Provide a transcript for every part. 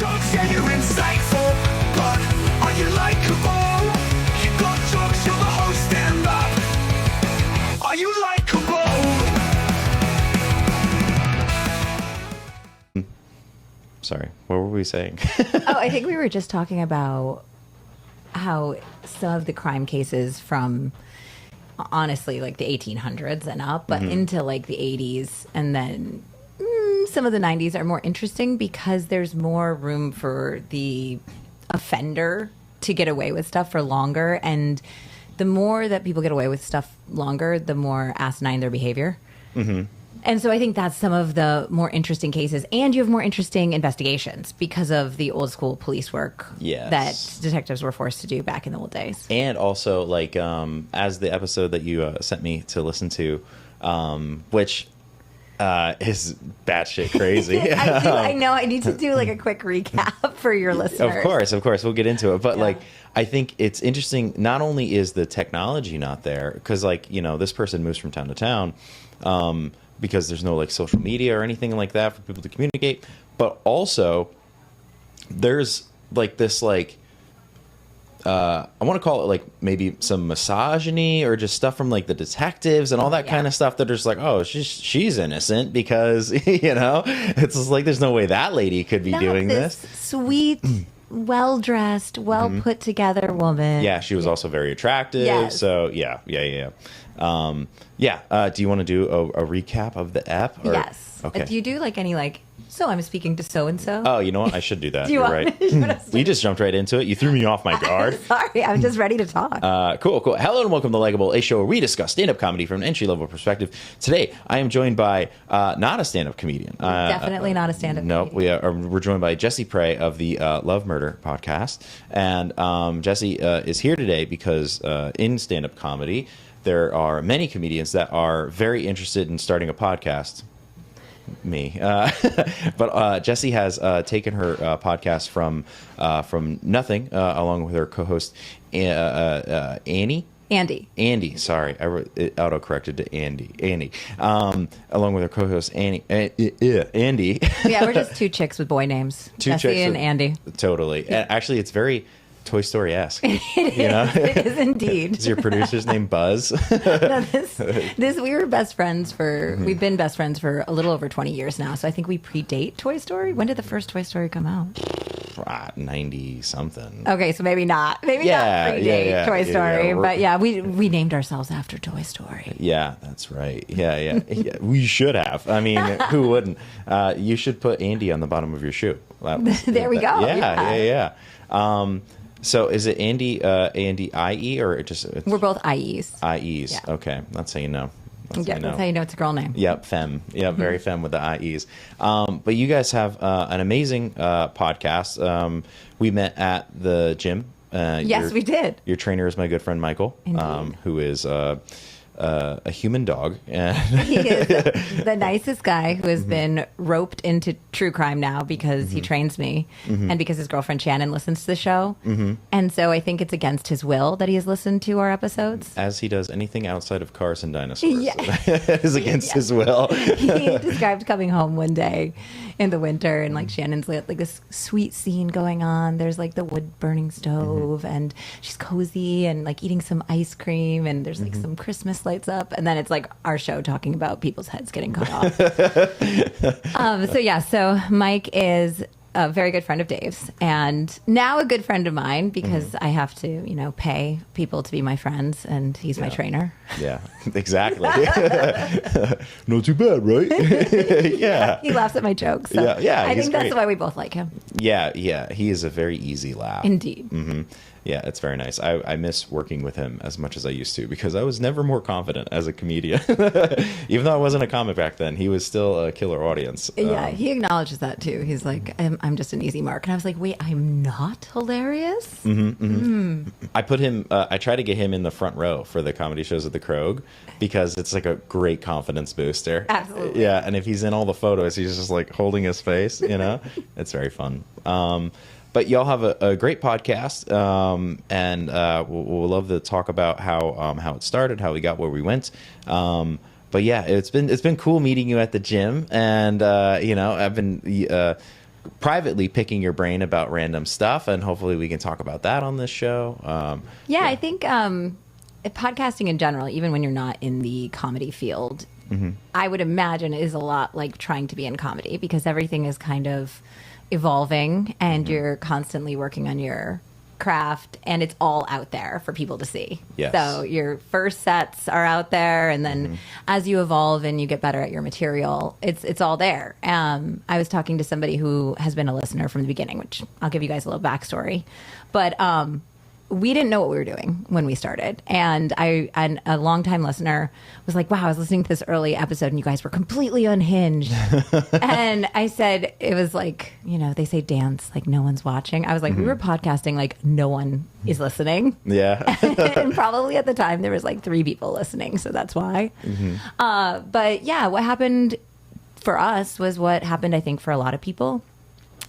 jokes, yeah, you're insightful, but are you likable? You got jokes, you're the host, stand up. Are you likable? Sorry, what were we saying? Oh, I think we were just talking about how some of the crime cases from, honestly, like the 1800s and up, but into like the 80s and then some of the 90s are more interesting because there's more room for the offender to get away with stuff for longer. And the more that people get away with stuff longer, the more asinine their behavior. And so I think that's some of the more interesting cases. And you have more interesting investigations because of the old school police work that detectives were forced to do back in the old days. And also, like, as the episode that you sent me to listen to, which is batshit crazy. I know. I need to do like a quick recap for your listeners. Of course. We'll get into it. But like, I think it's interesting. Not only is the technology not there, because like, you know, this person moves from town to town, because there's no like social media or anything like that for people to communicate. But also there's like this, like, I want to call it like maybe some misogyny or just stuff from like the detectives and all that kind of stuff that are just like, oh, she's innocent because, you know, it's just like, there's no way that lady could be doing this. Sweet, well-dressed, well-put-together woman. Yeah, she was also very attractive. Yes. So, yeah. Do you want to do a recap of the ep? Or? Yes. Okay. Do you do like any like, so I'm speaking to so-and-so? Oh, you know what? I should do that. Do you You're want right. You just jumped right into it. You threw me off my guard. Sorry, I'm just ready to talk. Cool. Hello and welcome to Likeable, a show where we discuss stand-up comedy from an entry-level perspective. Today, I am joined by not a stand-up comedian. Definitely not a stand-up comedian. No, we're joined by Jessie Pray of the Love Murder podcast. And Jessie is here today because in stand-up comedy, there are many comedians that are very interested in starting a podcast. Me, but Jessie has taken her podcast from nothing, along with her co-host Andie. Sorry, it auto-corrected to Andie. Along with her co-host Andie. Yeah, we're just two chicks with boy names. Jessie and Andie. Totally. Yeah. Actually, it's very Toy Story-esque. It is indeed. Is your producer's name Buzz? No, we were best friends for, we've been best friends for a little over 20 years now. So I think we predate Toy Story. When did the first Toy Story come out? 90-something. Okay, so maybe not. Maybe not predate Toy Story. But yeah, we named ourselves after Toy Story. Yeah, that's right. Yeah. We should have. I mean, who wouldn't? You should put Andie on the bottom of your shoe. There we go. Yeah. So is it Andie IE or just? We're both IEs. IEs. Yeah. Okay, that's how you know. That's how you know it's a girl name. Yep, femme. Yeah, very femme with the IEs. But you guys have an amazing podcast. We met at the gym. Yes, we did. Your trainer is my good friend Michael, who is a human dog. He is the nicest guy who has been roped into true crime now because he trains me and because his girlfriend Shannon listens to the show. And so I think it's against his will that he has listened to our episodes. As he does anything outside of cars and dinosaurs. Yeah. It is against his will. He described coming home one day in the winter and like Shannon's like this sweet scene going on. There's like the wood burning stove and she's cozy and like eating some ice cream and there's like some Christmas lights up and then it's like our show talking about people's heads getting cut off. So Mike is a very good friend of Dave's and now a good friend of mine because I have to, pay people to be my friends and he's my trainer. Yeah, exactly. Not too bad, right? Yeah. He laughs at my jokes. So yeah. I think that's why we both like him. Yeah. He is a very easy laugh. Indeed. Yeah, it's very nice. I miss working with him as much as I used to because I was never more confident as a comedian. Even though I wasn't a comic back then, he was still a killer audience. Yeah, he acknowledges that too. He's like, I'm just an easy mark. And I was like, wait, I'm not hilarious? I put him, I try to get him in the front row for the comedy shows at the Krog because it's like a great confidence booster. Absolutely. Yeah, and if he's in all the photos, he's just like holding his face, It's very fun. But y'all have a great podcast, and we'll love to talk about how it started, how we got where we went. But yeah, it's been cool meeting you at the gym, and I've been privately picking your brain about random stuff, and hopefully we can talk about that on this show. I think podcasting in general, even when you're not in the comedy field, I would imagine is a lot like trying to be in comedy, because everything is kind of evolving and you're constantly working on your craft, and it's all out there for people to see. Yes. So your first sets are out there, and then as you evolve and you get better at your material, it's all there. I was talking to somebody who has been a listener from the beginning, which I'll give you guys a little backstory. But we didn't know what we were doing when we started. And a longtime listener was like, wow, I was listening to this early episode and you guys were completely unhinged. And I said, it was like, they say dance like no one's watching. I was like, we were podcasting like no one is listening. Yeah. And probably at the time there was like 3 people listening. So that's why. But yeah, what happened for us was what happened, I think, for a lot of people.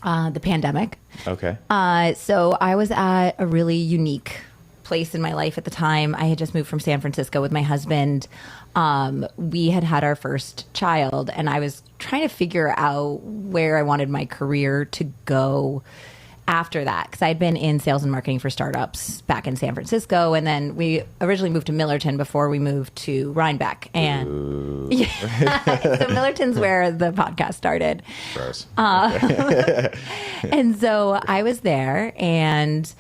The pandemic. Okay. So I was at a really unique place in my life at the time. I had just moved from San Francisco with my husband. We had our first child, and I was trying to figure out where I wanted my career to go after that, because I'd been in sales and marketing for startups back in San Francisco, and then we originally moved to Millerton before we moved to Rhinebeck. And so Millerton's where the podcast started. Gross. And so I was there, and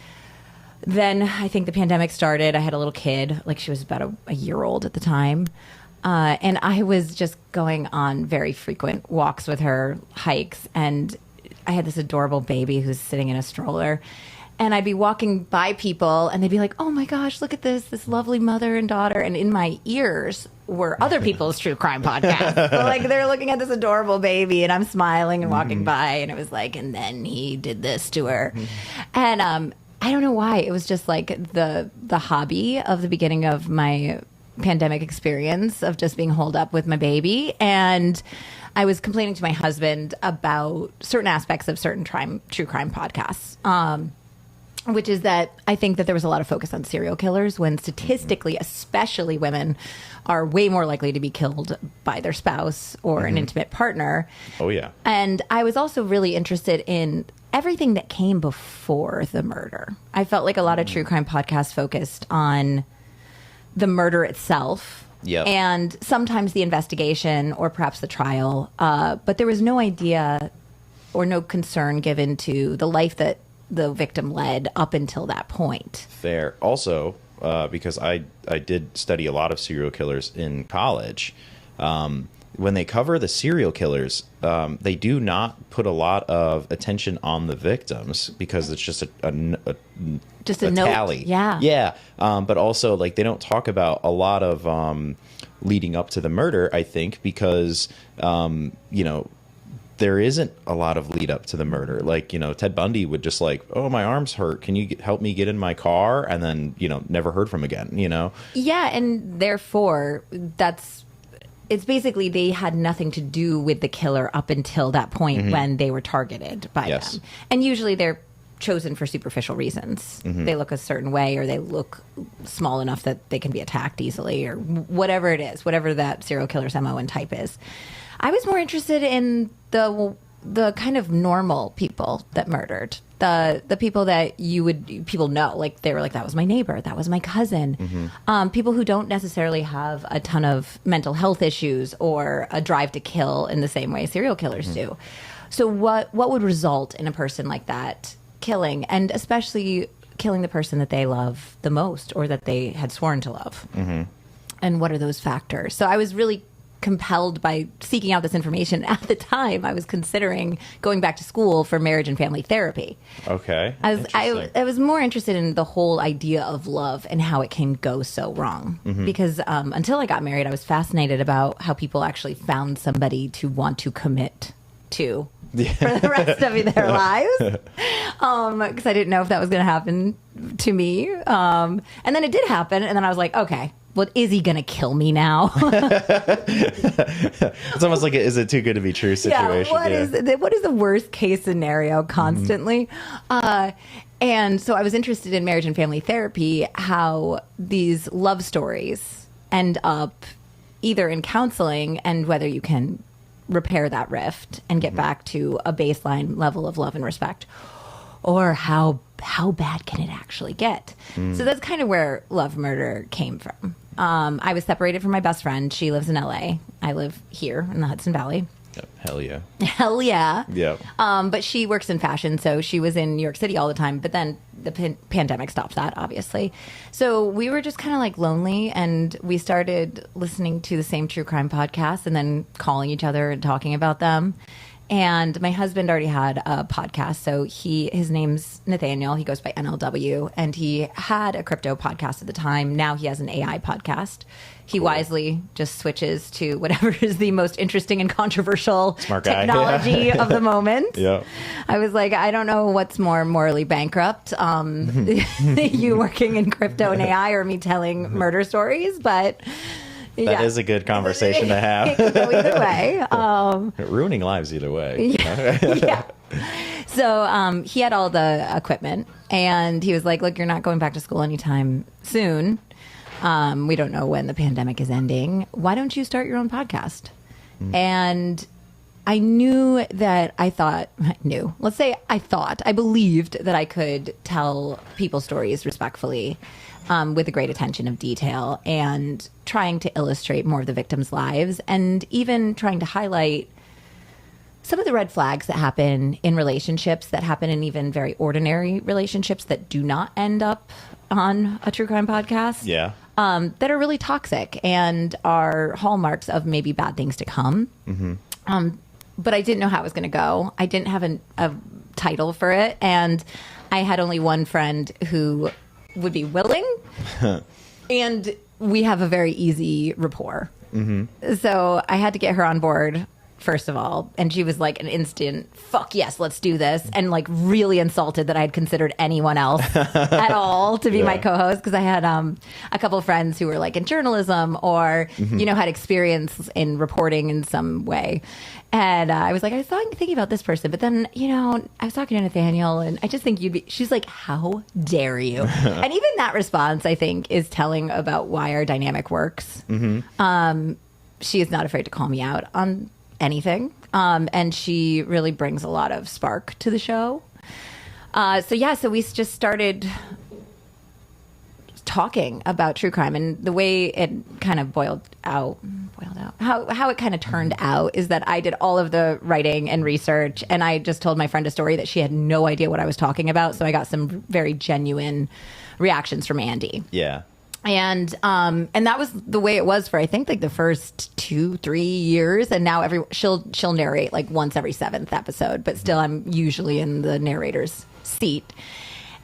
then I think the pandemic started. I had a little kid, like she was about a year old at the time. And I was just going on very frequent walks with her, hikes, and I had this adorable baby who's sitting in a stroller, and I'd be walking by people and they'd be like, oh my gosh, look at this lovely mother and daughter. And in my ears were other people's true crime podcasts. So like they're looking at this adorable baby and I'm smiling and walking by, and it was like, and then he did this to her. And I don't know why. It was just like the hobby of the beginning of my pandemic experience of just being holed up with my baby. And I was complaining to my husband about certain aspects of certain true crime podcasts, which is that I think that there was a lot of focus on serial killers, when statistically, especially women, are way more likely to be killed by their spouse or an intimate partner. Oh, yeah. And I was also really interested in everything that came before the murder. I felt like a lot of true crime podcasts focused on the murder itself. Yep. And sometimes the investigation or perhaps the trial. But there was no idea or no concern given to the life that the victim led up until that point. Fair. Also, because I did study a lot of serial killers in college, when they cover the serial killers, they do not put a lot of attention on the victims, because it's just a note. Tally. Yeah. But also, like, they don't talk about a lot of leading up to the murder, I think, because, there isn't a lot of lead up to the murder. Like, Ted Bundy would just like, oh, my arm's hurt. Can you help me get in my car? And then, never heard from again, Yeah, and therefore, it's basically they had nothing to do with the killer up until that point when they were targeted by them. And usually they're chosen for superficial reasons. They look a certain way, or they look small enough that they can be attacked easily, or whatever it is, whatever that serial killer's MO and type is. I was more interested in the kind of normal people that murdered. The people that people know, like they were like, that was my neighbor, that was my cousin. People who don't necessarily have a ton of mental health issues or a drive to kill in the same way serial killers do. So what would result in a person like that killing, and especially killing the person that they love the most or that they had sworn to love? And what are those factors? So I was really compelled by seeking out this information. At the time, I was considering going back to school for marriage and family therapy. Okay. I was more interested in the whole idea of love and how it can go so wrong. Because until I got married, I was fascinated about how people actually found somebody to want to commit to for the rest of their lives. Because I didn't know if that was going to happen to me. And then it did happen. And then I was like, okay, well, is he going to kill me now? It's almost like is it too good to be true situation. What is the worst case scenario constantly? And so I was interested in marriage and family therapy, how these love stories end up either in counseling, and whether you can repair that rift and get back to a baseline level of love and respect? Or how bad can it actually get? So that's kind of where Love Murder came from. I was separated from my best friend. She lives in LA. I live here in the Hudson Valley. Hell yeah. Hell yeah. Yeah. But she works in fashion, so she was in New York City all the time. But then the pandemic stopped that, obviously. So we were just kind of like lonely, and we started listening to the same true crime podcasts and then calling each other and talking about them. And my husband already had a podcast, so his name's Nathaniel. He goes by NLW, and he had a crypto podcast at the time. Now he has an AI podcast. He wisely just switches to whatever is the most interesting and controversial Smart guy. technology of the moment. Yeah. I was like, I don't know what's more morally bankrupt, you working in crypto and AI or me telling murder stories, but... That is a good conversation to have. It could go either way. Ruining lives either way. Yeah. So he had all the equipment, and he was like, look, you're not going back to school anytime soon. We don't know when the pandemic is ending. Why don't you start your own podcast? And I knew that I believed that I could tell people's stories respectfully, with a great attention of detail, and trying to illustrate more of the victims' lives, and even trying to highlight some of the red flags that happen in relationships, that happen in even very ordinary relationships that do not end up on a true crime podcast. Yeah. That are really toxic and are hallmarks of maybe bad things to come. But I didn't know how it was going to go. I didn't have a title for it, and I had only one friend who would be willing, and we have a very easy rapport. So I had to get her on board, first of all, and she was like an instant, fuck yes, let's do this, and like really insulted that I had considered anyone else at all to be my co-host, because I had a couple of friends who were like in journalism or, had experience in reporting in some way. And I was like, I was thinking about this person, but then, I was talking to Nathaniel, and I just think she's like, how dare you? And even that response, I think, is telling about why our dynamic works. She is not afraid to call me out on anything. And she really brings a lot of spark to the show. So we just started talking about true crime, and the way it kind of boiled out, how it kind of turned out is that I did all of the writing and research, and I just told my friend a story that she had no idea what I was talking about. So I got some very genuine reactions from Andie. Yeah. And that was the way it was for, I think, like the first 2-3 years. And now she'll narrate like once every 7th episode, but still I'm usually in the narrator's seat.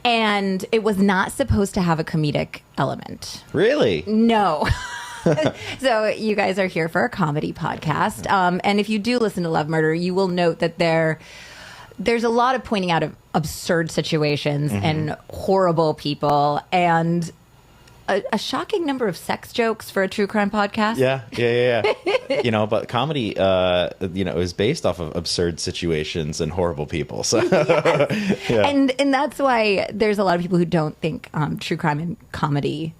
And it was not supposed to have a comedic element. Really? No. So you guys are here for a comedy podcast. And if you do listen to Love Murder, you will note that there's a lot of pointing out of absurd situations and horrible people, and a shocking number of sex jokes for a true crime podcast. Yeah. But comedy, is based off of absurd situations and horrible people. So, yes. And that's why there's a lot of people who don't think true crime and comedy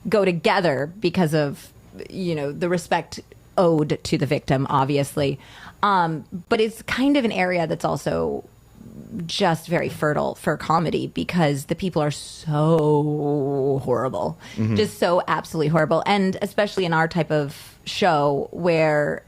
go together, because of, the respect owed to the victim, obviously. But it's kind of an area that's also just very fertile for comedy, because the people are so horrible, just so absolutely horrible. And especially in our type of show where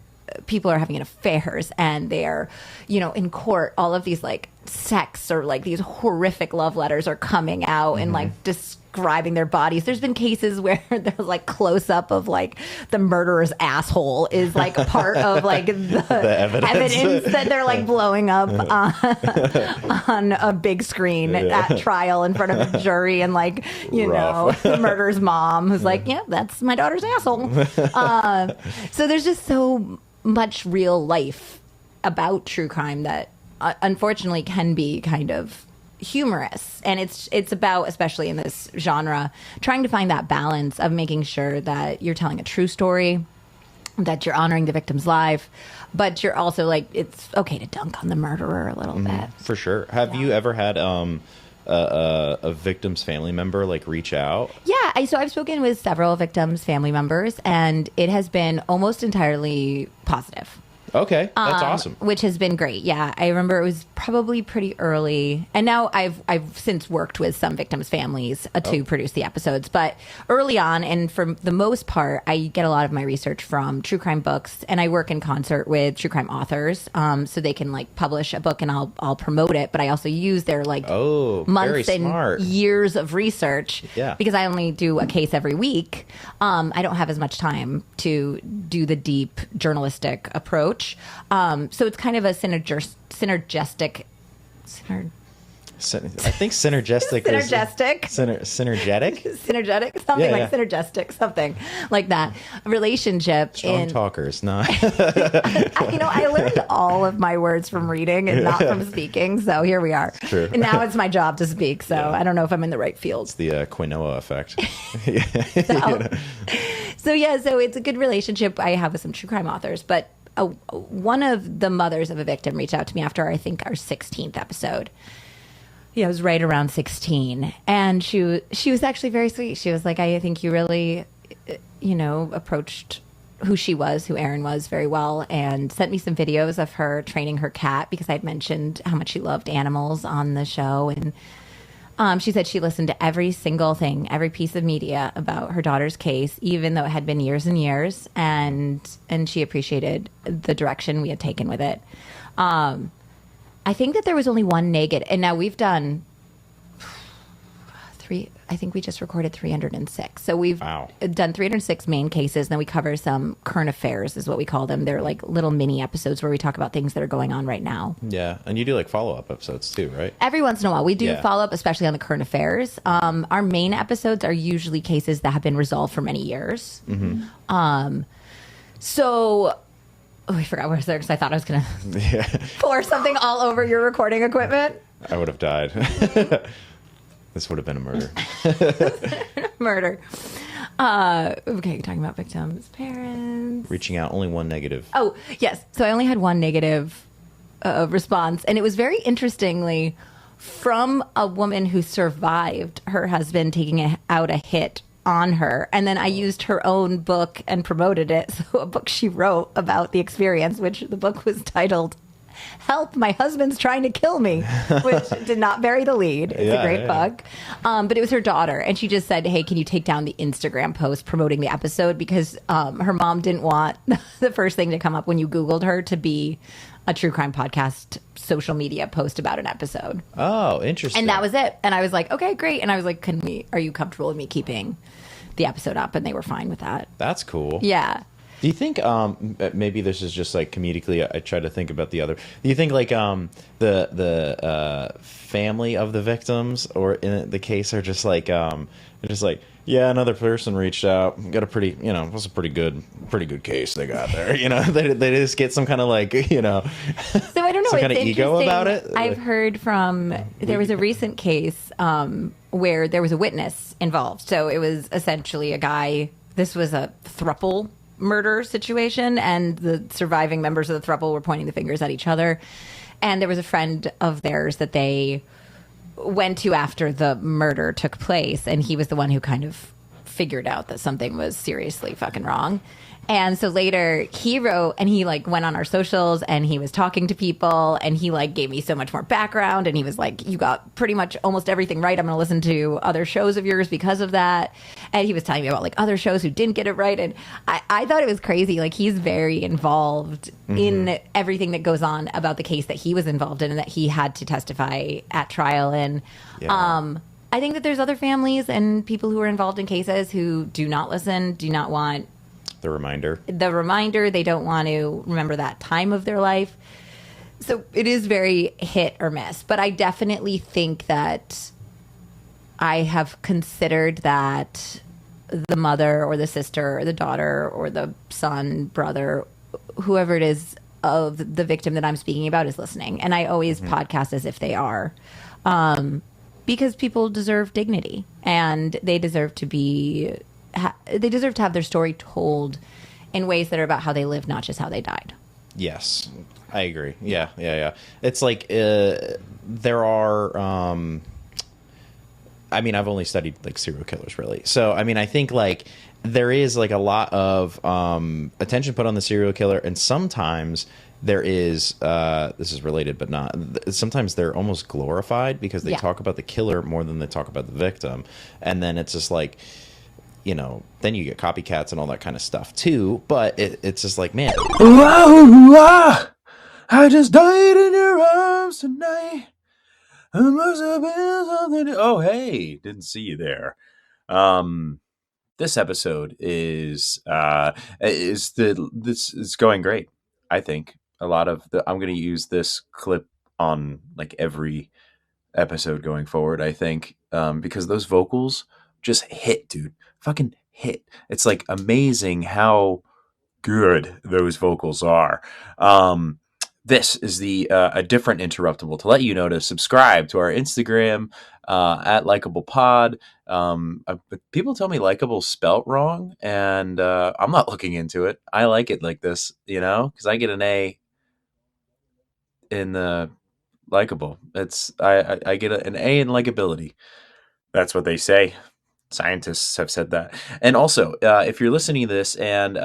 people are having affairs and they are, in court, all of these like sex or like these horrific love letters are coming out and like describing their bodies. There's been cases where there's like close up of like the murderer's asshole is like part of like the evidence that they're like blowing up on a big screen at trial in front of a jury, and like the murderer's mom who's like, yeah, that's my daughter's asshole. So there's just so much real life about true crime that unfortunately can be kind of humorous, and it's about, especially in this genre, trying to find that balance of making sure that you're telling a true story, that you're honoring the victim's life, but you're also like, it's okay to dunk on the murderer a little bit. For sure. Have you ever had a victim's family member like reach out? Yeah, so I've spoken with several victims' family members, and it has been almost entirely positive. Okay, that's awesome. Which has been great. Yeah, I remember it was probably pretty early, and now I've since worked with some victims' families to produce the episodes. But early on, and for the most part, I get a lot of my research from true crime books, and I work in concert with true crime authors, so they can like publish a book, and I'll promote it. But I also use their like months and years of research, because I only do a case every week. I don't have as much time to do the deep journalistic approach. So it's kind of a synergistic. I think synergistic. Synergistic. Synergetic. Synergetic. Something like synergistic. Something like that. Relationship. Strong talkers. No. I learned all of my words from reading and not from speaking. So here we are. True. And now it's my job to speak. So I don't know if I'm in the right field. It's the quinoa effect. So it's a good relationship I have with some true crime authors. But one of the mothers of a victim reached out to me after, I think, our 16th episode. Yeah, it was right around 16. And she was actually very sweet. She was like, I think you really, approached who Erin was very well, and sent me some videos of her training her cat, because I'd mentioned how much she loved animals on the show. And she said she listened to every single thing, every piece of media about her daughter's case, even though it had been years and years. And she appreciated the direction we had taken with it. I think that there was only one negative, and now we've done I think we just recorded 306. So we've done 306 main cases, and then we cover some current affairs, is what we call them. They're like little mini episodes where we talk about things that are going on right now. Yeah, and you do like follow-up episodes too, right? Every once in a while. We do follow-up, especially on the current affairs. Our main episodes are usually cases that have been resolved for many years. Mm-hmm. I forgot what I was there, because I thought I was going to pour something all over your recording equipment. I would have died. This would have been a murder. Murder. Okay, talking about victims' parents. Reaching out, only one negative. Oh, yes. So I only had one negative response. And it was very interestingly from a woman who survived her husband taking out a hit on her. And then I used her own book and promoted it. So a book she wrote about the experience, which the book was titled Help, My Husband's Trying to Kill Me, which did not bury the lead. It's a great book. But it was her daughter. And she just said, hey, can you take down the Instagram post promoting the episode? Because her mom didn't want the first thing to come up when you Googled her to be a true crime podcast social media post about an episode. Oh, interesting. And that was it. And I was like, okay, great. And I was like, are you comfortable with me keeping the episode up? And they were fine with that. That's cool. Yeah. Do you think maybe this is just like comedically? I try to think about the other. Do you think like the family of the victims or in the case are just like another person reached out, got a pretty it was a pretty good case they got there. They just get some kind of like So I don't know. Some kind of ego about it. I've heard from there was a recent case where there was a witness involved. So it was essentially a guy. This was a throuple murder situation, and the surviving members of the throuple were pointing the fingers at each other. And there was a friend of theirs that they went to after the murder took place, and he was the one who kind of figured out that something was seriously fucking wrong. And so later he wrote, and he like went on our socials, and he was talking to people, and he like gave me so much more background, and he was like, you got pretty much almost everything right. I'm going to listen to other shows of yours because of that. And he was telling me about like other shows who didn't get it right. And I thought it was crazy. Like, he's very involved in everything that goes on about the case that he was involved in and that he had to testify at trial. And I think that there's other families and people who are involved in cases who do not listen, do not want the reminder. They don't want to remember that time of their life. So it is very hit or miss. But I definitely think that I have considered that the mother or the sister or the daughter or the son, brother, whoever it is of the victim that I'm speaking about is listening. And I always podcast as if they are. Because people deserve dignity, and they deserve to be... they deserve to have their story told in ways that are about how they lived, not just how they died. Yes, I agree. Yeah. It's like there are I mean, I've only studied like serial killers really. So, I mean, I think like there is like a lot of attention put on the serial killer, and sometimes there is this is related but not, sometimes they're almost glorified because they talk about the killer more than they talk about the victim, and then it's just like, you know, then you get copycats and all that kind of stuff too. But it's just like, man, I just died in your arms tonight. Oh, hey, didn't see you there. This episode is this is going great. I think a lot of I'm going to use this clip on like every episode going forward. I think because those vocals just hit, dude, fucking hit. It's like amazing how good those vocals are. This is the a different interruptible to let you know to subscribe to our Instagram at LikeablePod. But people tell me likable spelt wrong, and I'm not looking into it. I like it like this, you know, because I get an A in the likable. It's I get an A in likability. That's what they say. Scientists have said that. And also, if you're listening to this and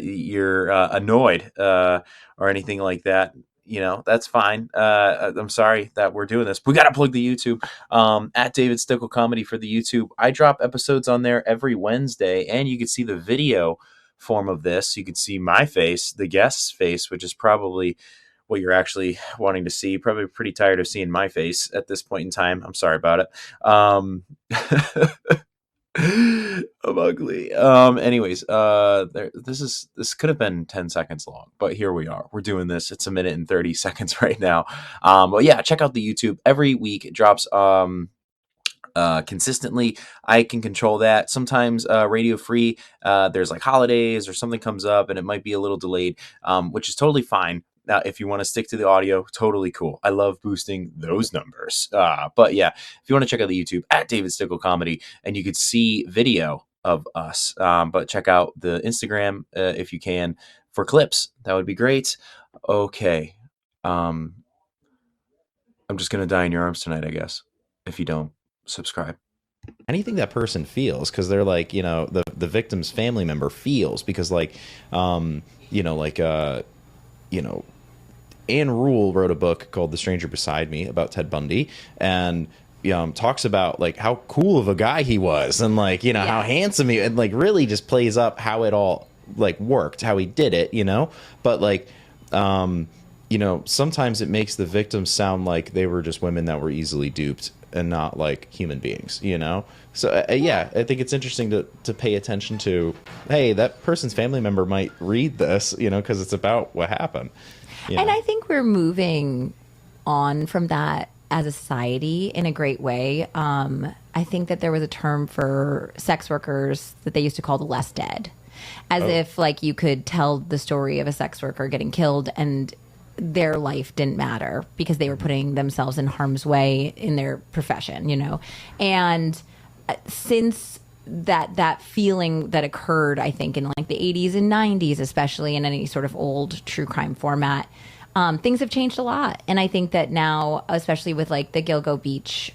you're annoyed or anything like that, you know, that's fine. I'm sorry that we're doing this. We got to plug the YouTube at David Stickle Comedy for the YouTube. I drop episodes on there every Wednesday, and you can see the video form of this. You can see my face, the guest's face, which is probably what you're actually wanting to see. Probably pretty tired of seeing my face at this point in time. I'm sorry about it. I'm ugly. Anyways, this could have been 10 seconds long, but here we are. We're doing this. It's 1 minute and 30 seconds right now. But yeah, check out the YouTube. Every week it drops consistently. I can control that. Sometimes radio free, there's like holidays or something comes up and it might be a little delayed, which is totally fine. Now, if you want to stick to the audio, totally cool. I love boosting those numbers. But yeah, if you want to check out the YouTube at David Stickle Comedy, and you could see video of us. But check out the Instagram if you can for clips. That would be great. Okay. I'm just going to die in your arms tonight, I guess, if you don't subscribe. Anything that person feels, because they're like, you know, the victim's family member feels, because like, you know, like, you know, Anne Rule wrote a book called The Stranger Beside Me about Ted Bundy, and talks about like how cool of a guy he was, and like, you know, how handsome he, and like really just plays up how it all like worked, how he did it, you know. But like, you know, sometimes it makes the victims sound like they were just women that were easily duped and not like human beings, you know. So yeah, I think it's interesting to pay attention to, hey, that person's family member might read this, you know, because it's about what happened. And I think we're moving on from that as a society in a great way. I think that there was a term for sex workers that they used to call the less dead, as if like you could tell the story of a sex worker getting killed and their life didn't matter because they were putting themselves in harm's way in their profession, you know. And since that feeling that occurred, I think in like the 80s and 90s, especially in any sort of old true crime format, things have changed a lot. And I think that now, especially with like the Gilgo Beach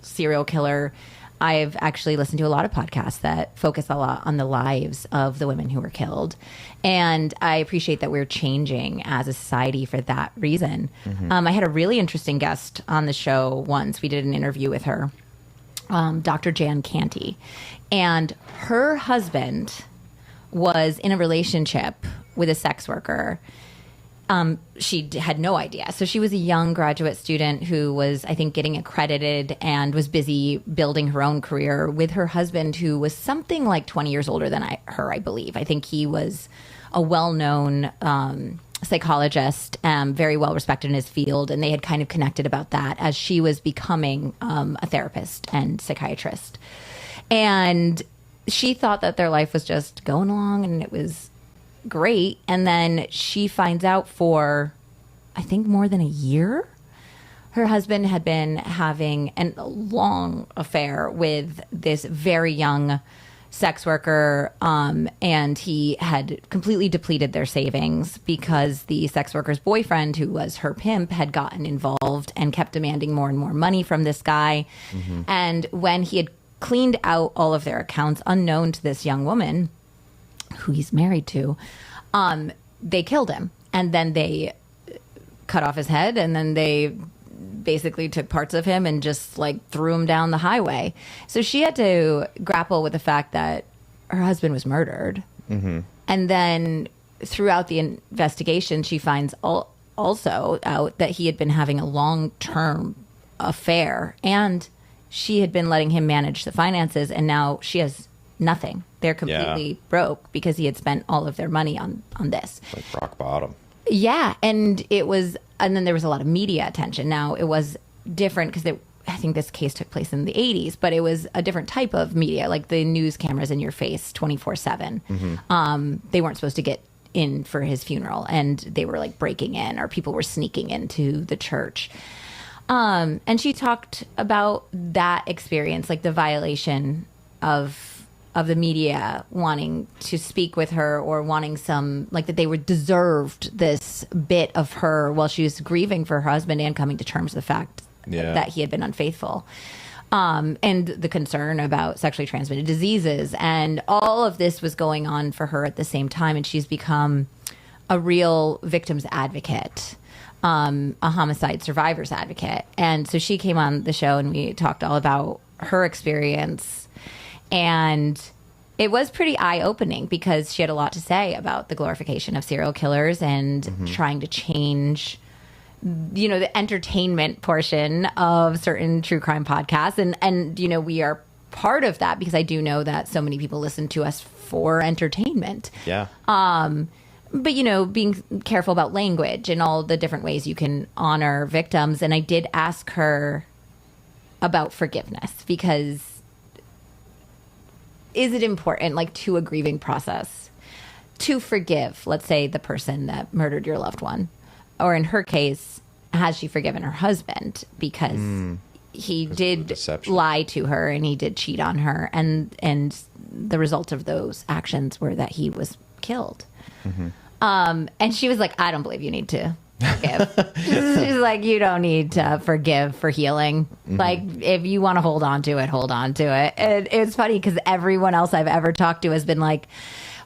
serial killer, I've actually listened to a lot of podcasts that focus a lot on the lives of the women who were killed. And I appreciate that we're changing as a society for that reason. Mm-hmm. I had a really interesting guest on the show once. We did an interview with her, Dr. Jan Canty. And her husband was in a relationship with a sex worker. She had no idea. So she was a young graduate student who was, I think, getting accredited and was busy building her own career with her husband, who was something like 20 years older than her, I believe. I think he was a well-known psychologist, very well respected in his field, and they had kind of connected about that as she was becoming a therapist and psychiatrist. And she thought that their life was just going along and it was great. And then she finds out for, I think, more than a year, her husband had been having a long affair with this very young sex worker, and he had completely depleted their savings because the sex worker's boyfriend, who was her pimp, had gotten involved and kept demanding more and more money from this guy. And when he had cleaned out all of their accounts, unknown to this young woman who he's married to, they killed him. And then they cut off his head, and then they basically took parts of him and just like threw him down the highway. So she had to grapple with the fact that her husband was murdered. And then throughout the investigation, she finds also out that he had been having a long-term affair, and she had been letting him manage the finances, and now she has nothing. They're completely broke because he had spent all of their money on this. Like rock bottom. Yeah, and then there was a lot of media attention. Now, it was different because I think this case took place in the 80s, but it was a different type of media, like the news cameras in your face 24/7. They weren't supposed to get in for his funeral, and they were like breaking in, or people were sneaking into the church. And she talked about that experience, like the violation of the media wanting to speak with her, or wanting some, like, that they were deserved this bit of her while she was grieving for her husband and coming to terms with the fact that he had been unfaithful. And the concern about sexually transmitted diseases, and all of this was going on for her at the same time. And she's become a real victim's advocate, a homicide survivor's advocate. And so she came on the show and we talked all about her experience. And it was pretty eye-opening because she had a lot to say about the glorification of serial killers and trying to change, the entertainment portion of certain true crime podcasts. And we are part of that because I do know that so many people listen to us for entertainment. Yeah. But, being careful about language and all the different ways you can honor victims. And I did ask her about forgiveness, because is it important, like, to a grieving process, to forgive, let's say, the person that murdered your loved one? Or in her case, has she forgiven her husband because he did lie to her and he did cheat on her, and the result of those actions were that he was killed? And she was like, I don't believe you need to forgive. She's like, you don't need to forgive for healing. Like, if you want to hold on to it, hold on to it. And it's funny because everyone else I've ever talked to has been like,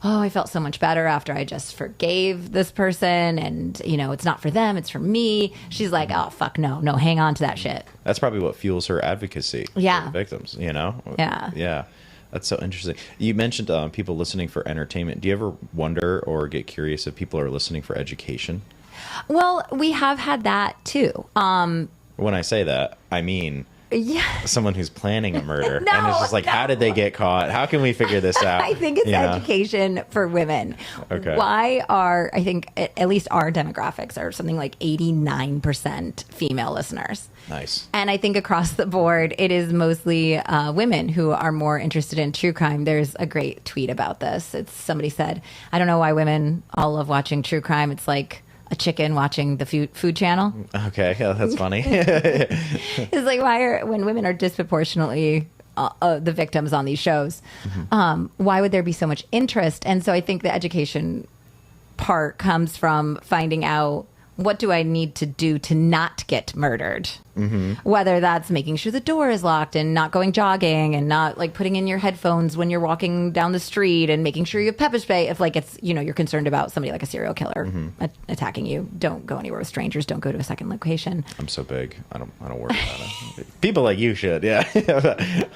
oh, I felt so much better after I just forgave this person, and it's not for them, it's for me. She's like, oh, fuck, no, hang on to that shit. That's probably what fuels her advocacy for the victims, Yeah. That's so interesting. You mentioned people listening for entertainment. Do you ever wonder or get curious if people are listening for education? Well, we have had that too. When I say that, I mean someone who's planning a murder. And it's just like, how did they get caught? How can we figure this out? I think it's education for women. Okay. I think at least our demographics are something like 89% female listeners. Nice. And I think across the board, it is mostly women who are more interested in true crime. There's a great tweet about this. Somebody said, I don't know why women all love watching true crime. It's like a chicken watching the food channel. Okay, yeah, that's funny. It's like, when women are disproportionately the victims on these shows, why would there be so much interest? And so I think the education part comes from finding out, what do I need to do to not get murdered? Whether that's making sure the door is locked and not going jogging and not like putting in your headphones when you're walking down the street and making sure you have pepper spray. If like it's, you're concerned about somebody like a serial killer attacking you, don't go anywhere with strangers. Don't go to a second location. I'm so big. I don't worry about it. People like you should. Yeah.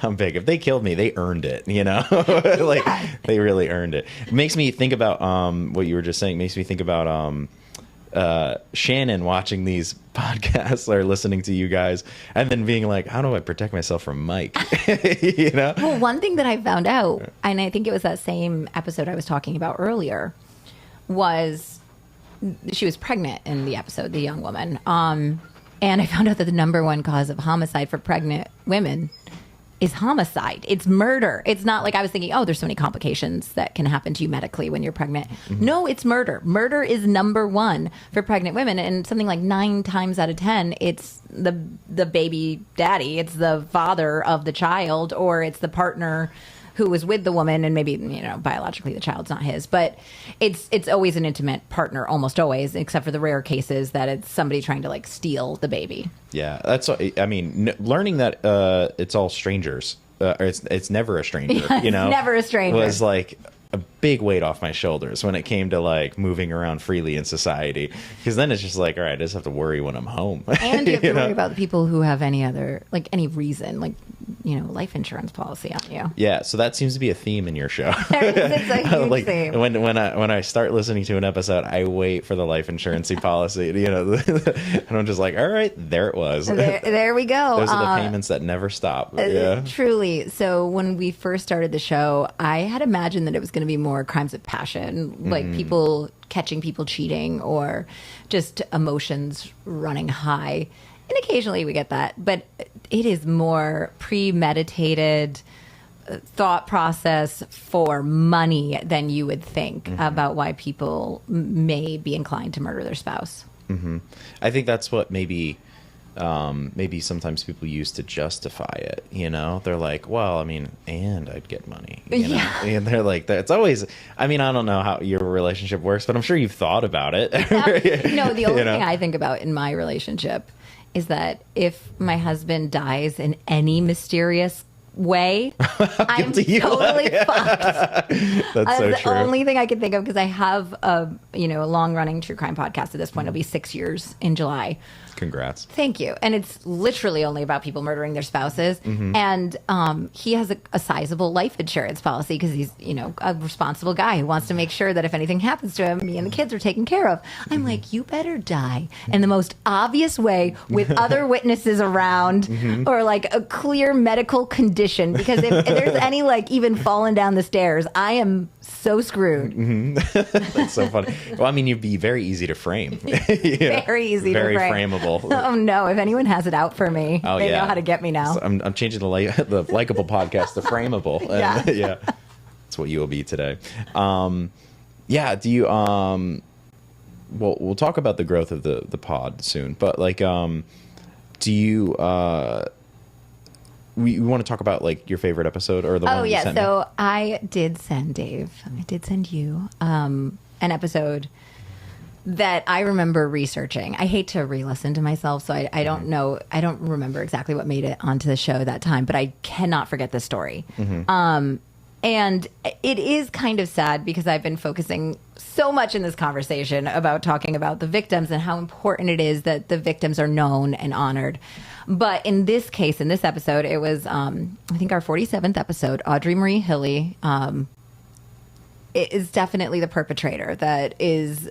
I'm big. If they killed me, they earned it, they really earned it. It makes me think about what you were just saying. It makes me think about Shannon watching these podcasts or listening to you guys and then being like, how do I protect myself from Mike? Well, one thing that I found out, and I think it was that same episode I was talking about earlier, was she was pregnant in the episode, the young woman. And I found out that the number one cause of homicide for pregnant women is homicide. It's murder. It's not like I was thinking, oh, there's so many complications that can happen to you medically when you're pregnant. No, it's murder. Murder is number one for pregnant women. And something like 9 times out of 10, it's the baby daddy. It's the father of the child, or it's the partner who was with the woman, and maybe, biologically the child's not his, but it's always an intimate partner, almost always, except for the rare cases that it's somebody trying to like steal the baby. Yeah, that's. I mean, learning that it's all strangers. It's never a stranger. Yeah, it's never a stranger. Was like a big weight off my shoulders when it came to like moving around freely in society, because then it's just like, all right, I just have to worry when I'm home, and you have to worry about the people who have any reason, like life insurance policy on you. Yeah, so that seems to be a theme in your show. It's a huge theme. When I start listening to an episode, I wait for the life insurance policy, and I'm just like, all right, there it was. There we go. Those are the payments that never stop. Yeah, truly. So when we first started the show, I had imagined that it was going to be more crimes of passion, like people catching people cheating or just emotions running high. And occasionally we get that, but it is more premeditated thought process for money than you would think about why people may be inclined to murder their spouse. I think that's what maybe sometimes people use to justify it. They're like, well, I mean, and I'd get money. Yeah. And they're like, it's always. I mean, I don't know how your relationship works, but I'm sure you've thought about it. No, the only thing I think about in my relationship is that if my husband dies in any mysterious way, I'm totally fucked. That's so the true. only thing I can think of, because I have a long-running true crime podcast at this point. It'll be 6 years in July. Congrats. Thank you. And it's literally only about people murdering their spouses. And he has a sizable life insurance policy because he's, a responsible guy who wants to make sure that if anything happens to him, me and the kids are taken care of. I'm like, you better die in the most obvious way with other witnesses around or like a clear medical condition. Because if there's any like even falling down the stairs, I am so screwed. That's so funny. Well, I mean, you'd be very easy to frame. Very easy to frame. Very frameable. Oh no! If anyone has it out for me, they know how to get me now. So I'm changing the likable podcast to frameable. And, yeah, that's what you will be today. Do you? Well, we'll talk about the growth of the pod soon. But like, do you? We want to talk about like your favorite episode or the one you sent me? So I did send Dave. I did send you an episode that I remember researching. I hate to re-listen to myself, so I don't know. I don't remember exactly what made it onto the show that time, but I cannot forget the story. And it is kind of sad because I've been focusing so much in this conversation about talking about the victims and how important it is that the victims are known and honored. But in this case, in this episode, it was, I think, our 47th episode, Audrey Marie Hilley is definitely the perpetrator. That is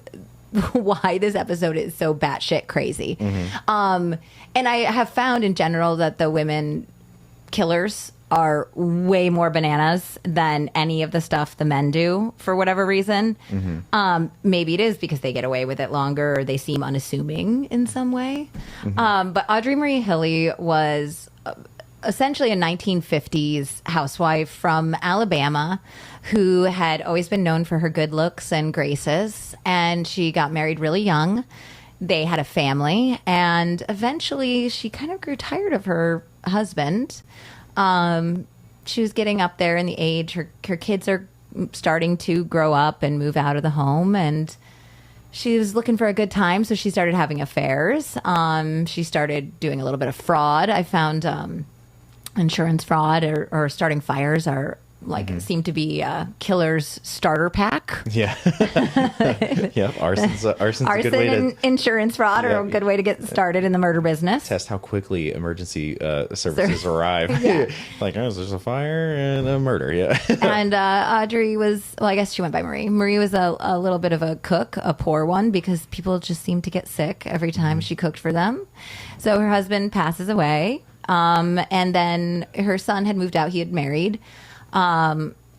why this episode is so batshit crazy. And I have found in general that the women killers are way more bananas than any of the stuff the men do for whatever reason. Maybe it is because they get away with it longer or they seem unassuming in some way. But Audrey Marie Hilley was essentially a 1950s housewife from Alabama who had always been known for her good looks and graces. And she got married really young. They had a family. And eventually she kind of grew tired of her husband. She was getting up there in the age. Her kids are starting to grow up and move out of the home. And she was looking for a good time. So she started having affairs. She started doing a little bit of fraud. I found insurance fraud or starting fires are seem to be killer's starter pack. Yeah. Yeah. Arson's a good way to... and insurance fraud are a good way to get started in the murder business. Test how quickly emergency services arrive. Like, oh, there's a fire and a murder. Yeah. And Audrey was, well, I guess she went by Marie. Marie was a little bit of a cook, a poor one, because people just seemed to get sick every time she cooked for them. So her husband passes away. And then her son had moved out. He had married.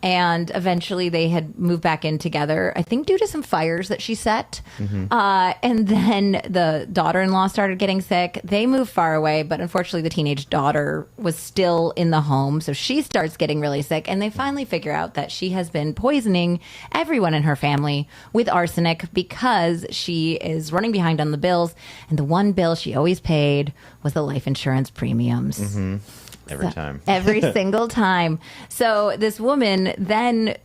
And eventually they had moved back in together, I think due to some fires that she set. And then the daughter-in-law started getting sick. They moved far away, but unfortunately the teenage daughter was still in the home. So she starts getting really sick. And they finally figure out that she has been poisoning everyone in her family with arsenic because she is running behind on the bills. And the one bill she always paid was the life insurance premiums. Every time. Every single time. So this woman then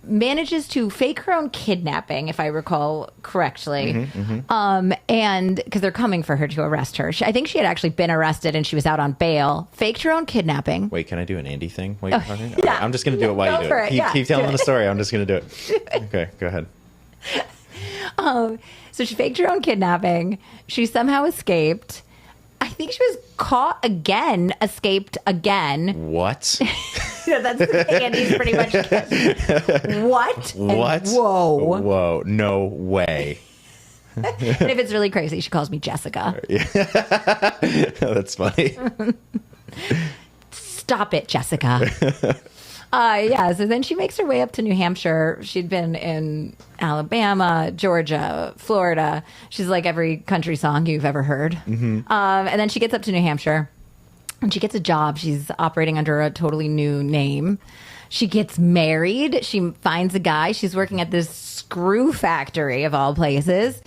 manages to fake her own kidnapping, if I recall correctly. And because they're coming for her to arrest her. I think she had actually been arrested and she was out on bail. Faked her own kidnapping. Wait, can I do an Andie thing while you're talking? Yeah. Okay, I'm just going to do it while Go you do for it. it. Keep telling the story. I'm just going to do it. Okay, go ahead. So she faked her own kidnapping. She somehow escaped. I think she was caught again, escaped again. What? That's Andie's pretty much. What? What? And whoa. Whoa. No way. And if it's really crazy, she calls me Jessica. That's funny. Stop it, Jessica. So then she makes her way up to New Hampshire. She'd been in Alabama, Georgia, Florida. She's like every country song you've ever heard. And then she gets up to New Hampshire and she gets a job. She's operating under a totally new name. She gets married. She finds a guy. She's working at this screw factory of all places.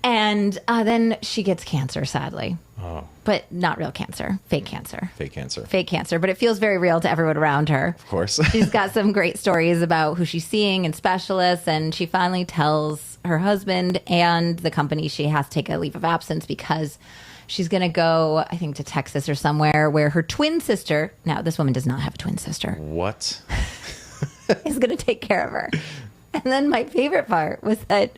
And then she gets cancer, sadly. Oh. But not real cancer, fake cancer. Fake cancer. Fake cancer, but it feels very real to everyone around her. Of course. She's got some great stories about who she's seeing and specialists, and she finally tells her husband and the company she has to take a leave of absence because she's going to go, I think, to Texas or somewhere where her twin sister, now this woman does not have a twin sister, What? is going to take care of her. And then my favorite part was that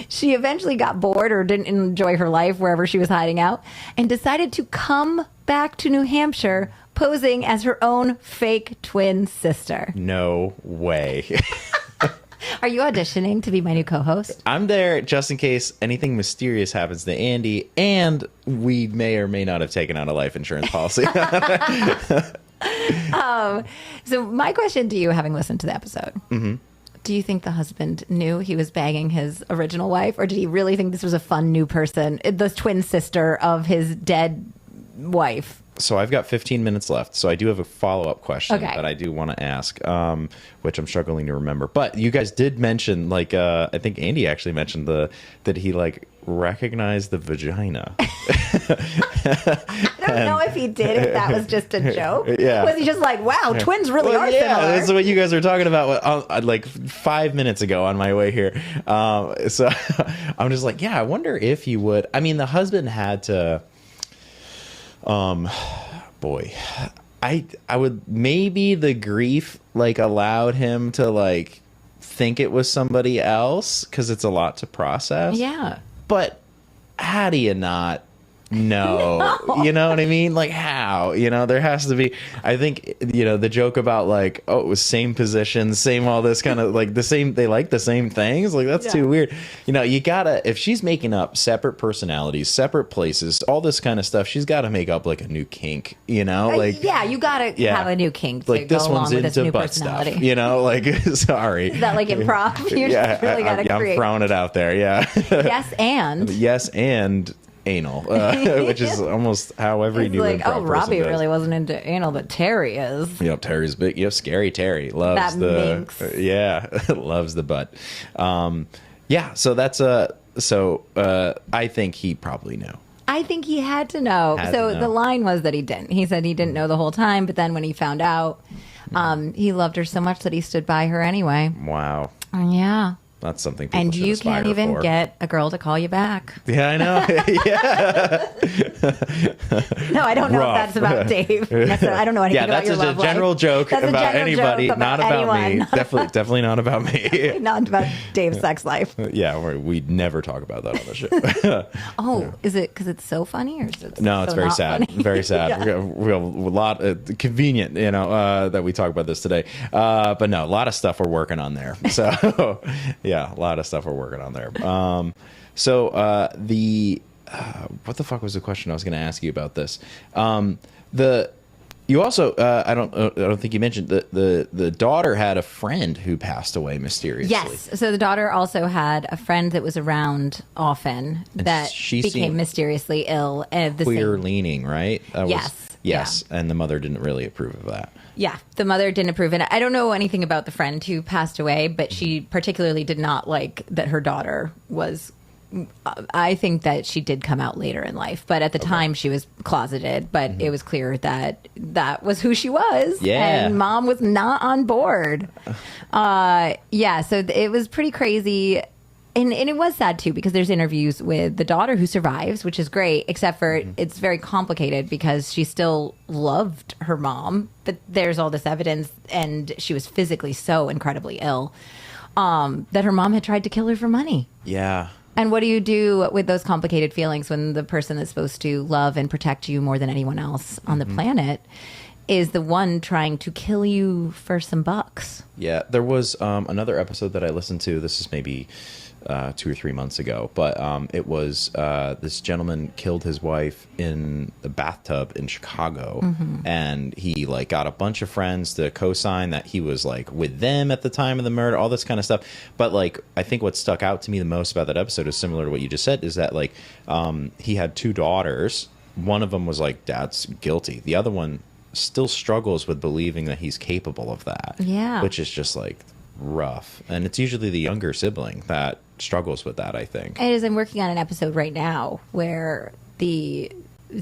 she eventually got bored or didn't enjoy her life wherever she was hiding out and decided to come back to New Hampshire posing as her own fake twin sister. No way. Are you auditioning to be my new co-host? I'm there just in case anything mysterious happens to Andie and we may or may not have taken out a life insurance policy. So my question to you, having listened to the episode, do you think the husband knew he was bagging his original wife, or did he really think this was a fun new person, the twin sister of his dead wife? So I've got 15 minutes left. So I do have a follow-up question Okay. that I do want to ask, which I'm struggling to remember. But you guys did mention, like, I think Andie actually mentioned that he, like, recognized the vagina. I don't know if he did, if that was just a joke. Yeah. Was he just like, wow, twins really are yeah, similar? that's what you guys were talking about like 5 minutes ago on my way here. So I'm just like, yeah, I wonder if he would. I mean, the husband had to... boy, I would, maybe the grief like allowed him to like think it was somebody else because it's a lot to process. Yeah. But how do you not know? No. You know what I mean? Like how? You know, there has to be. I think, you know, the joke about like, oh, it was same position, same all this kind of like the same. They like the same things. Like that's too weird. You know, you gotta, if she's making up separate personalities, separate places, all this kind of stuff, she's got to make up like a new kink. You know, like yeah, you gotta have a new kink to like go this along one's with this into new butt personality. stuff. You know, like sorry. Is that like improv? You just really gotta I'm create. throwing it out there. Yeah. Yes, and Yes, and anal, which is almost how every it's new like, improv person Robbie does. really wasn't into anal, but Terry is. Yep, Terry's big. Yep, scary Terry loves That the minx. loves the butt. Yeah, so that's I think he probably knew. I think he had to know. Had So to know. the line was that he didn't. He said he didn't know the whole time, but then when he found out, he loved her so much that he stood by her anyway. Wow, Yeah. that's something people And should you aspire can't even for. get a girl to call you back. Yeah, I know. Yeah, No, I don't know Rough. if that's about Dave. I don't know anything yeah, about that's your just a love general life. joke That's a about general anybody, joke not about me. anyone. Definitely not about me. Not about Dave's sex life. Yeah, we'd never talk about that on the show. Oh, is it because it's so funny, or is it? No, it's so very not sad. funny? Very sad. Yeah. We have a lot convenient, you know, that we talk about this today. But no, a lot of stuff we're working on there. So yeah, a lot of stuff we're working on there. What the fuck was the question I was going to ask you about this? You also, I don't think you mentioned the daughter had a friend who passed away mysteriously. Yes. So the daughter also had a friend that was around often that she became seemed mysteriously ill. Queer leaning, right? That Yes. Yes. And the mother didn't really approve of that. Yeah, the mother didn't approve. And I don't know anything about the friend who passed away, but she particularly did not like that her daughter was I think that she did come out later in life, but at the time she was closeted, but it was clear that that was who she was. Yeah. And mom was not on board. Yeah, so it was pretty crazy. And it was sad too, because there's interviews with the daughter who survives, which is great, except for it's very complicated because she still loved her mom, but there's all this evidence, and she was physically so incredibly ill that her mom had tried to kill her for money. Yeah. And what do you do with those complicated feelings when the person that's supposed to love and protect you more than anyone else on the planet is the one trying to kill you for some bucks? Yeah, there was another episode that I listened to. This is maybe 2 or 3 months ago, but it was this gentleman killed his wife in the bathtub in Chicago, and he like got a bunch of friends to co-sign that he was like with them at the time of the murder, all this kind of stuff. But like, I think what stuck out to me the most about that episode is similar to what you just said, is that like he had 2 daughters. One of them was like, dad's guilty. The other one still struggles with believing that he's capable of that. Yeah. Which is just like rough. And it's usually the younger sibling that struggles with that, I think. It is. I'm working on an episode right now where the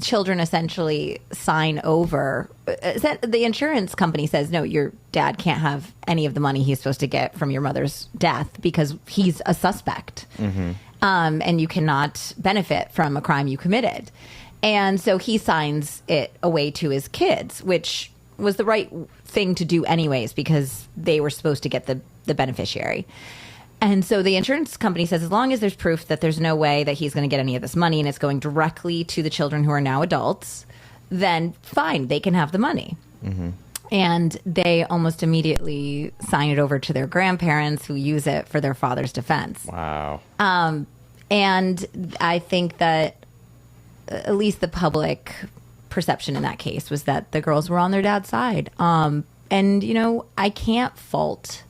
children essentially sign over. The insurance company says, no, your dad can't have any of the money he's supposed to get from your mother's death because he's a suspect. And you cannot benefit from a crime you committed. And so he signs it away to his kids, which was the right thing to do anyways, because they were supposed to get the beneficiary. And so the insurance company says, as long as there's proof that there's no way that he's going to get any of this money and it's going directly to the children who are now adults, then fine, they can have the money. And they almost immediately sign it over to their grandparents, who use it for their father's defense. Wow. And I think that at least the public perception in that case was that the girls were on their dad's side. And, you know, I can't fault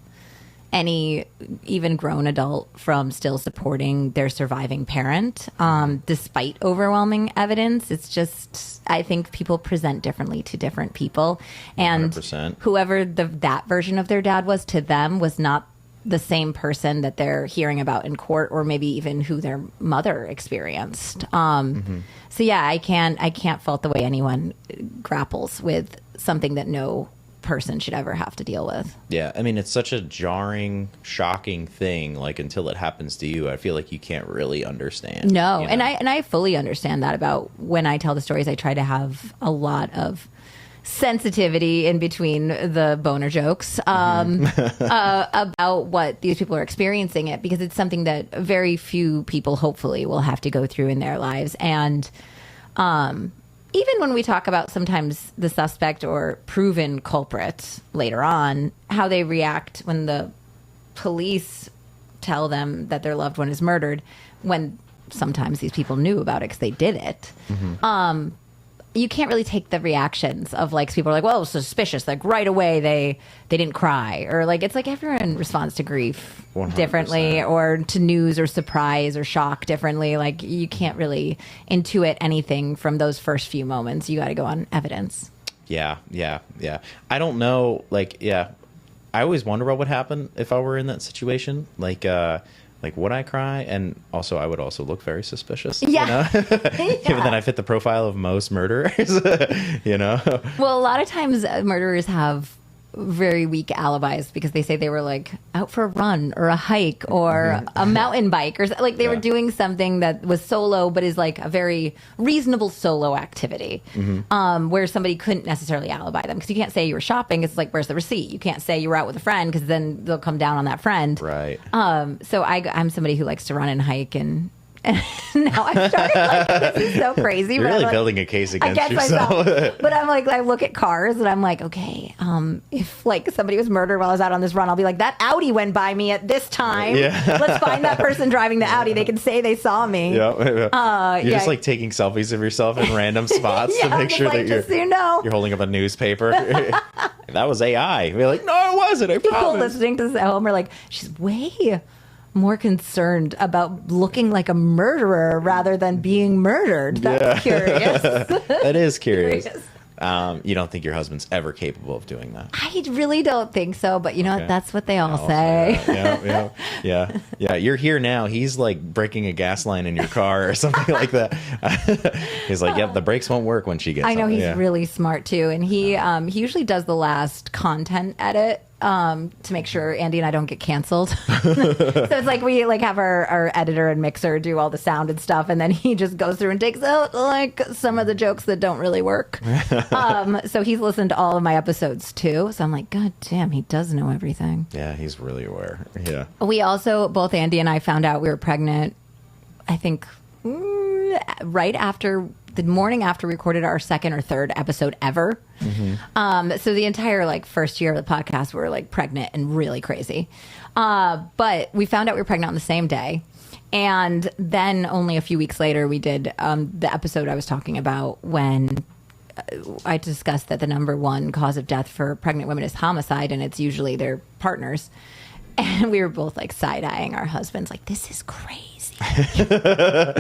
any even grown adult from still supporting their surviving parent, despite overwhelming evidence. It's just, I think people present differently to different people. And 100%. Whoever that version of their dad was to them was not the same person that they're hearing about in court, or maybe even who their mother experienced. So yeah, I can't fault the way anyone grapples with something that no person should ever have to deal with. Yeah, I mean, it's such a jarring, shocking thing. Like, until it happens to you, I feel like you can't really understand. No, you know? and I fully understand that. About when I tell the stories, I try to have a lot of sensitivity in between the boner jokes about what these people are experiencing it, because it's something that very few people hopefully will have to go through in their lives. And even when we talk about sometimes the suspect or proven culprit later on, how they react when the police tell them that their loved one is murdered, when sometimes these people knew about it because they did it. You can't really take the reactions of, like, people are like, well, suspicious, like right away they didn't cry, or like, it's like everyone responds to grief 100%. differently, or to news or surprise or shock differently. Like, you can't really intuit anything from those first few moments. You got to go on evidence. Yeah. I don't know. Like, yeah, I always wonder what would happen if I were in that situation. Like, would I cry? And also, I would also look very suspicious. Yeah. You know? Given that I fit the profile of most murderers, you know? Well, a lot of times murderers have very weak alibis because they say they were like out for a run or a hike or a mountain bike, or like they were doing something that was solo but is like a very reasonable solo activity, where somebody couldn't necessarily alibi them, because you can't say you were shopping. It's like, where's the receipt? You can't say you were out with a friend, because then they'll come down on that friend. Right. So I'm somebody who likes to run and hike, and now I've started like, this is so crazy. You're but really I'm like, building a case against myself. yourself. But I'm like, I look at cars and I'm like, okay, if like somebody was murdered while I was out on this run, I'll be like, that Audi went by me at this time. Yeah. Let's find that person driving the Audi. They can say they saw me. Yeah. You're just like taking selfies of yourself in random spots to make sure that just so you know. you're holding up a newspaper. That was AI. You're like, no, it wasn't. I People promise. listening to this at home are like, she's way more concerned about looking like a murderer rather than being murdered. That's curious. That is curious. You don't think your husband's ever capable of doing that? I really don't think so, but you know Okay. that's what they all I'll say. that. Yeah. You're here now. He's like breaking a gas line in your car or something like that. He's like, yep, the brakes won't work when she gets I know home. he's Yeah. really smart too, and he usually does the last content edit to make sure Andie and I don't get canceled. So it's like we like have our editor and mixer do all the sound and stuff, and then he just goes through and takes out like some of the jokes that don't really work. So he's listened to all of my episodes too. So I'm like, God damn, he does know everything. Yeah, he's really aware. Yeah. We also, both Andie and I found out we were pregnant, I think, right after the morning after we recorded our second or third episode ever. So the entire like first year of the podcast, we were like pregnant and really crazy. But we found out we were pregnant on the same day. And then only a few weeks later, we did the episode I was talking about when I discussed that the number one cause of death for pregnant women is homicide, and it's usually their partners. And we were both like side-eyeing our husbands like, this is crazy. What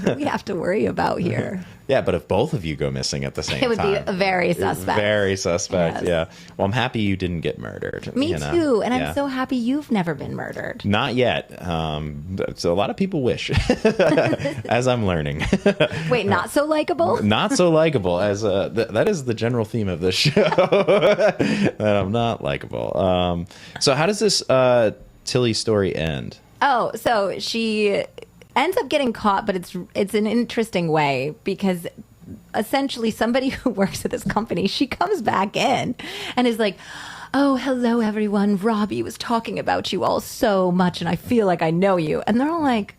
do we have to worry about here? Yeah, but if both of you go missing at the same time, It would be very suspect. Very suspect. Yes. Yeah. Well, I'm happy you didn't get murdered. Me you know? too. And Yeah. I'm so happy you've never been murdered. Not yet. So a lot of people wish, as I'm learning. Wait, not so likable? Not so likable as that is the general theme of this show. That I'm not likable. So how does this Tilly story end? Oh, so she ends up getting caught, but it's an interesting way because essentially somebody who works at this company, she comes back in and is like, oh, hello, everyone. Robbie was talking about you all so much, and I feel like I know you. And they're all like,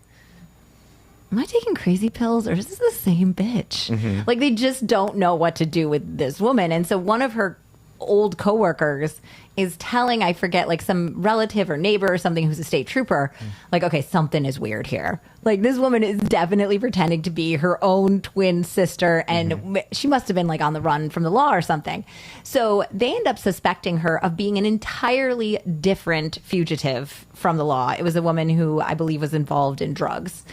am I taking crazy pills, or is this the same bitch? Like, they just don't know what to do with this woman. And so one of her old coworkers is telling, I forget, like some relative or neighbor or something who's a state trooper, like, okay, something is weird here. Like, this woman is definitely pretending to be her own twin sister, and she must have been like on the run from the law or something. So they end up suspecting her of being an entirely different fugitive from the law. It was a woman who I believe was involved in drugs.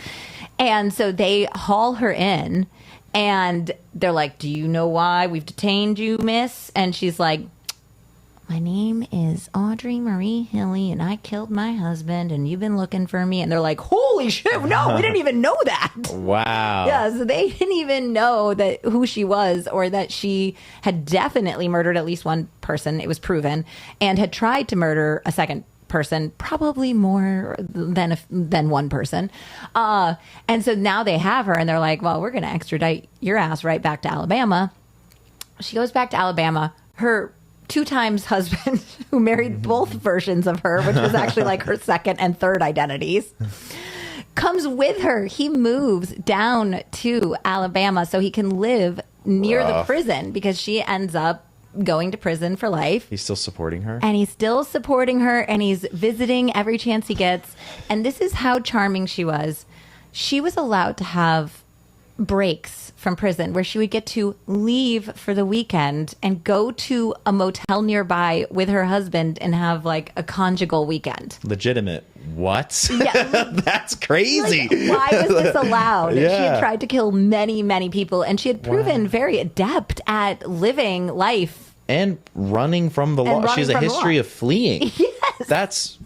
And so they haul her in, and they're like, do you know why we've detained you, miss? And she's like, my name is Audrey Marie Hilly, and I killed my husband, and you've been looking for me. And they're like, holy shit, no, we didn't even know that. Wow. Yeah, so they didn't even know that who she was, or that she had definitely murdered at least one person. It was proven, and had tried to murder a second person, probably more than one person. And so now they have her, and they're like, well, we're going to extradite your ass right back to Alabama. She goes back to Alabama. Her 2 times husband, who married both versions of her, which was actually like her second and third identities, comes with her. He moves down to Alabama so he can live near the prison, because she ends up going to prison for life. He's still supporting her? And he's still supporting her, and he's visiting every chance he gets. And this is how charming she was. She was allowed to have breaks from prison where she would get to leave for the weekend and go to a motel nearby with her husband and have like a conjugal weekend. Legitimate. What? Yeah. That's crazy. Like, why was this allowed? She Yeah. had tried to kill many, many people, and she had proven very adept at living life. And running from the And law. running She has a from the history law. of fleeing. Yes. That's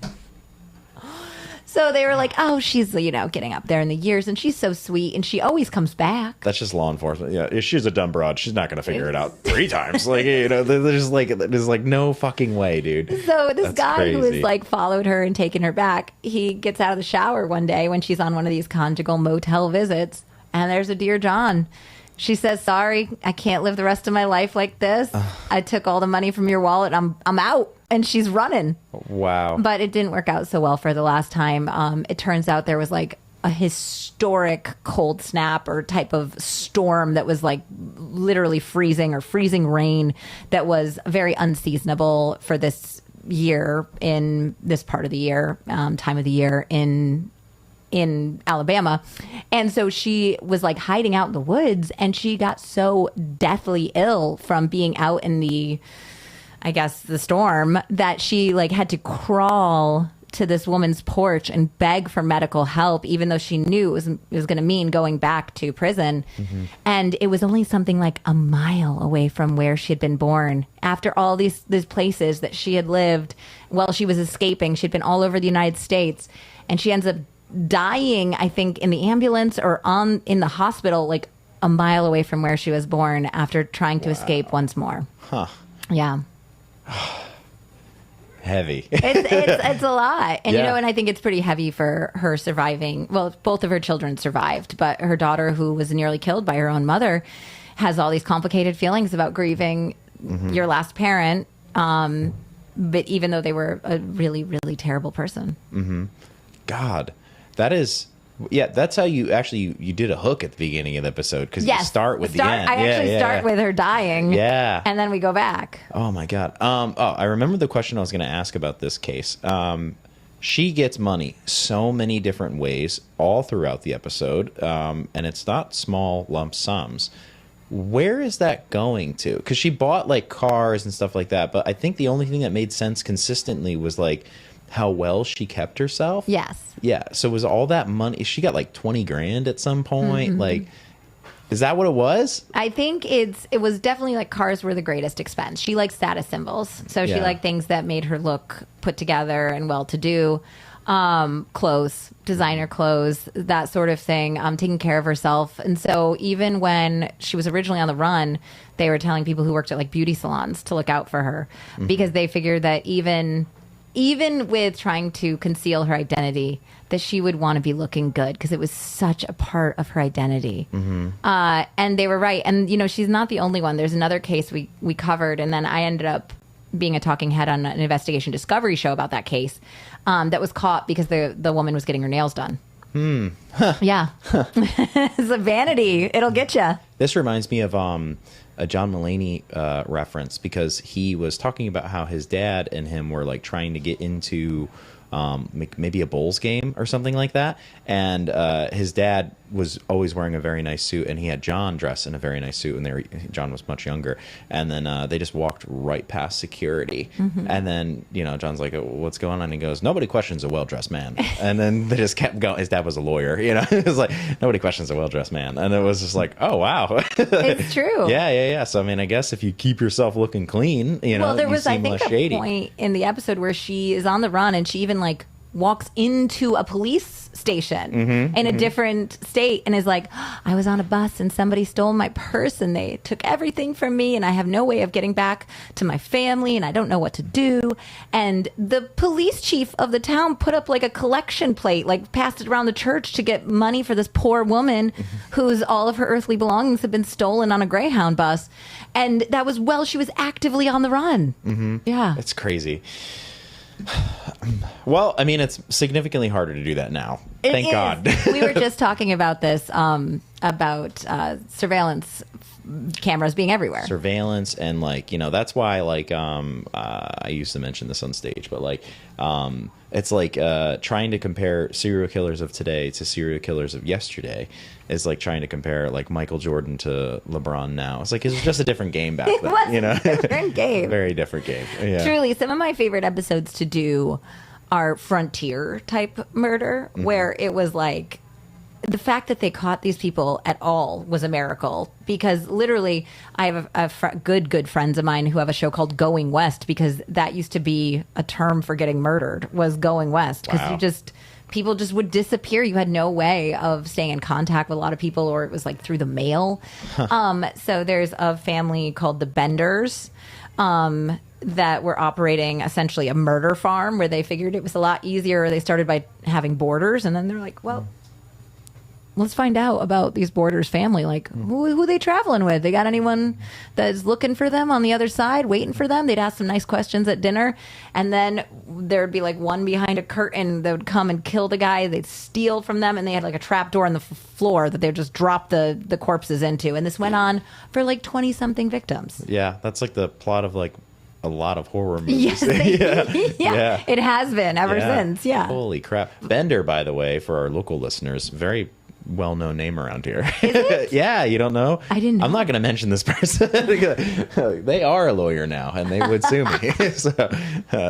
So they were like, oh, she's, getting up there in the years, and she's so sweet, and she always comes back. just law enforcement. Yeah, if she's a dumb broad, she's not going to figure it out 3 times. Like, there's like no fucking way, dude. So this That's guy who crazy. has like followed her and taken her back, he gets out of the shower one day when she's on one of these conjugal motel visits, and there's a Dear John. She says, sorry, I can't live the rest of my life like this. I took all the money from your wallet. I'm out. And she's running. Wow. But it didn't work out so well for the last time. It turns out there was like a historic cold snap or type of storm that was like literally freezing, or freezing rain, that was very unseasonable for this year, in this part of the year, time of the year in Alabama. And so she was like hiding out in the woods, and she got so deathly ill from being out in the storm, that she like had to crawl to this woman's porch and beg for medical help, even though she knew it was going to mean going back to prison. And it was only something like a mile away from where she had been born. After all these places that she had lived while she was escaping, she'd been all over the United States, and she ends up dying, I think, in the ambulance or in the hospital, like a mile away from where she was born after trying to escape once more. Huh. Yeah. Heavy. It's a lot. And, Yeah. and I think it's pretty heavy for her surviving. Well, both of her children survived, but her daughter, who was nearly killed by her own mother, has all these complicated feelings about grieving your last parent. But even though they were a really, really terrible person. God, that is... Yeah, that's how you did a hook at the beginning of the episode, because you start with the end. I actually start with her dying. Yeah. And then we go back. Oh, my God. I remember the question I was going to ask about this case. She gets money so many different ways all throughout the episode, and it's not small lump sums. Where is that going to? Because she bought, like, cars and stuff like that, but I think the only thing that made sense consistently was, like, how well she kept herself. Yes. Yeah. So was all that money? She got like 20 grand at some point. Like, is that what it was? I think it was definitely like cars were the greatest expense. She liked status symbols. So she liked things that made her look put together and well-to-do. Clothes, designer clothes, that sort of thing, taking care of herself. And so even when she was originally on the run, they were telling people who worked at like beauty salons to look out for her because they figured that even with trying to conceal her identity, that she would want to be looking good because it was such a part of her identity. And they were right. And, she's not the only one. There's another case we covered, and then I ended up being a talking head on an investigation discovery show about that case that was caught because the woman was getting her nails done. Yeah. It's a vanity. It'll get you. This reminds me of a John Mulaney reference, because he was talking about how his dad and him were like trying to get into maybe a Bulls game or something like that, and his dad was always wearing a very nice suit, and he had John dress in a very nice suit, and John was much younger, and then they just walked right past security, and then John's like, what's going on? And he goes, nobody questions a well-dressed man. And then they just kept going. His dad was a lawyer, it was like, nobody questions a well-dressed man. And it was just like, oh wow. It's true. Yeah. So I mean, I guess if you keep yourself looking clean, well, there you was, I seem think, less shady. a point in the episode where she is on the run and she even like walks into a police station in a different state and is like, I was on a bus and somebody stole my purse and they took everything from me and I have no way of getting back to my family and I don't know what to do. And the police chief of the town put up like a collection plate, like passed it around the church to get money for this poor woman whose all of her earthly belongings had been stolen on a Greyhound bus. And that was while she was actively on the run. Yeah. It's crazy. Well, I mean, it's significantly harder to do that now. Thank God. We were just talking about this, about surveillance cameras being everywhere. Surveillance, and that's why I used to mention this on stage, but it's like trying to compare serial killers of today to serial killers of yesterday is like trying to compare like Michael Jordan to LeBron now. It's like it was just a different game back then. It was a different game. Very different game. Yeah. Truly, some of my favorite episodes to do are frontier type murder, where it was like the fact that they caught these people at all was a miracle, because literally I have good friends of mine who have a show called Going West, because that used to be a term for getting murdered, was going west, because people just would disappear. You had no way of staying in contact with a lot of people, or it was like through the mail. So there's a family called the Benders that were operating essentially a murder farm, where they figured it was a lot easier. They started by having boarders, and then they're like, well, let's find out about these boarders' family. Like, who are they traveling with? They got anyone that's looking for them on the other side, waiting for them? They'd ask some nice questions at dinner. And then there'd be like one behind a curtain that would come and kill the guy. They'd steal from them. And they had like a trap door in the floor that they'd just drop the corpses into. And this went on for like 20 something victims. Yeah. That's like the plot of like a lot of horror movies. Yes, It has been ever since. Yeah. Holy crap. Bender, by the way, for our local listeners, very well-known name around here. Is it? Yeah, you don't know? I didn't know. I'm not going to mention this person. They are a lawyer now, and they would sue me. So,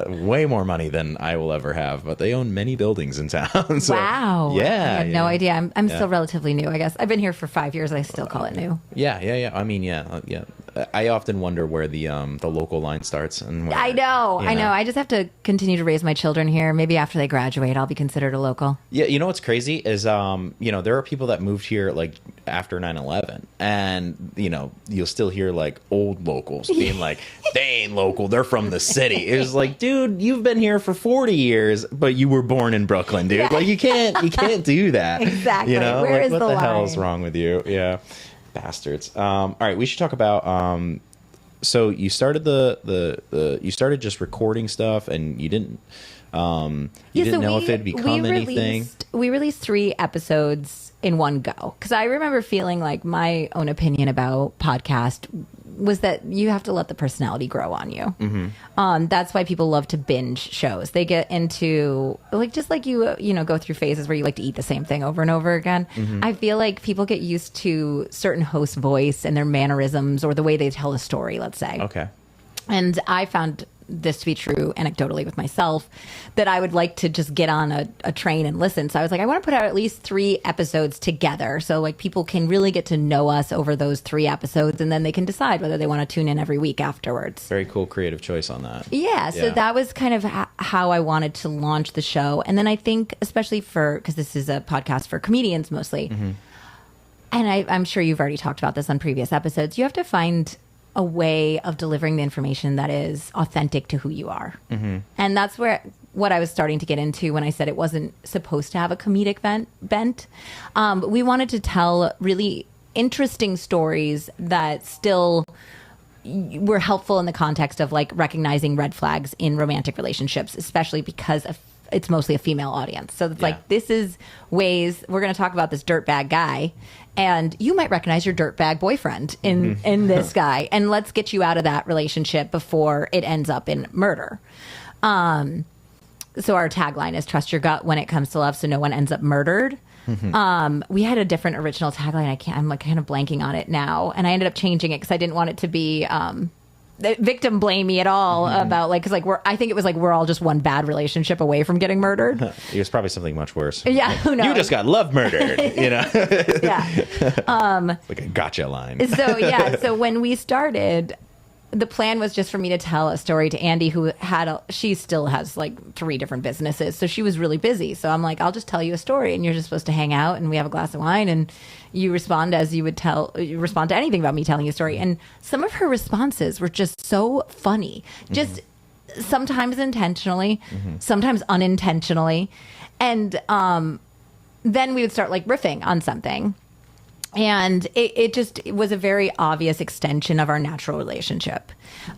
way more money than I will ever have, but they own many buildings in town. So, wow. Yeah. I had no idea. I'm still relatively new, I guess. I've been here for 5 years. I still call it new. Yeah. I mean, yeah. I often wonder where the local line starts. And where, I know. I just have to continue to raise my children here. Maybe after they graduate, I'll be considered a local. Yeah, you know what's crazy is, there are people that moved here like after 9/11, and you'll still hear like old locals being like, "They ain't local, they're from the city." It was like, dude, you've been here for 40 years, but you were born in Brooklyn, dude. Yeah. Like you can't do that. Exactly. Where like, is what the line? hell is wrong with you? Yeah, bastards. All right, we should talk about. So you started you started just recording stuff, and you didn't. You didn't know if it'd become anything. We released 3 episodes in one go because I remember feeling like my own opinion about podcast was that you have to let the personality grow on you. Mm-hmm. That's why people love to binge shows. They get into just like you go through phases where you like to eat the same thing over and over again. Mm-hmm. I feel like people get used to certain host voice and their mannerisms or the way they tell a story, let's say. Okay. And I found this to be true anecdotally with myself, that I would like to just get on a train and listen. So I was like, I want to put out at least 3 episodes together. So like people can really get to know us over those 3 episodes, and then they can decide whether they want to tune in every week afterwards. Very cool creative choice on that. Yeah. So that was kind of how I wanted to launch the show. And then I think, especially because this is a podcast for comedians mostly, mm-hmm. and I'm sure you've already talked about this on previous episodes, you have to find a way of delivering the information that is authentic to who you are. Mm-hmm. And that's what I was starting to get into when I said it wasn't supposed to have a comedic bent. We wanted to tell really interesting stories that still were helpful in the context of like recognizing red flags in romantic relationships, especially because it's mostly a female audience. So it's like, this is ways we're going to talk about this dirtbag guy, and you might recognize your dirtbag boyfriend in this guy, and let's get you out of that relationship before it ends up in murder. So our tagline is trust your gut when it comes to love, so no one ends up murdered. Mm-hmm. We had a different original tagline. I'm like kind of blanking on it now, and I ended up changing it because I didn't want it to be victim blamey at all about because I think it was like we're all just one bad relationship away from getting murdered. It was probably something much worse. Yeah, who knows? You just got love murdered, Yeah. Like a gotcha line. So when we started, the plan was just for me to tell a story to Andie, who she still has like 3 different businesses, so she was really busy. So I'm like, I'll just tell you a story, and you're just supposed to hang out, and we have a glass of wine, and you respond as you would respond to anything about me telling you a story. And some of her responses were just so funny, just sometimes intentionally, sometimes unintentionally, and then we would start like riffing on something. And it was a very obvious extension of our natural relationship.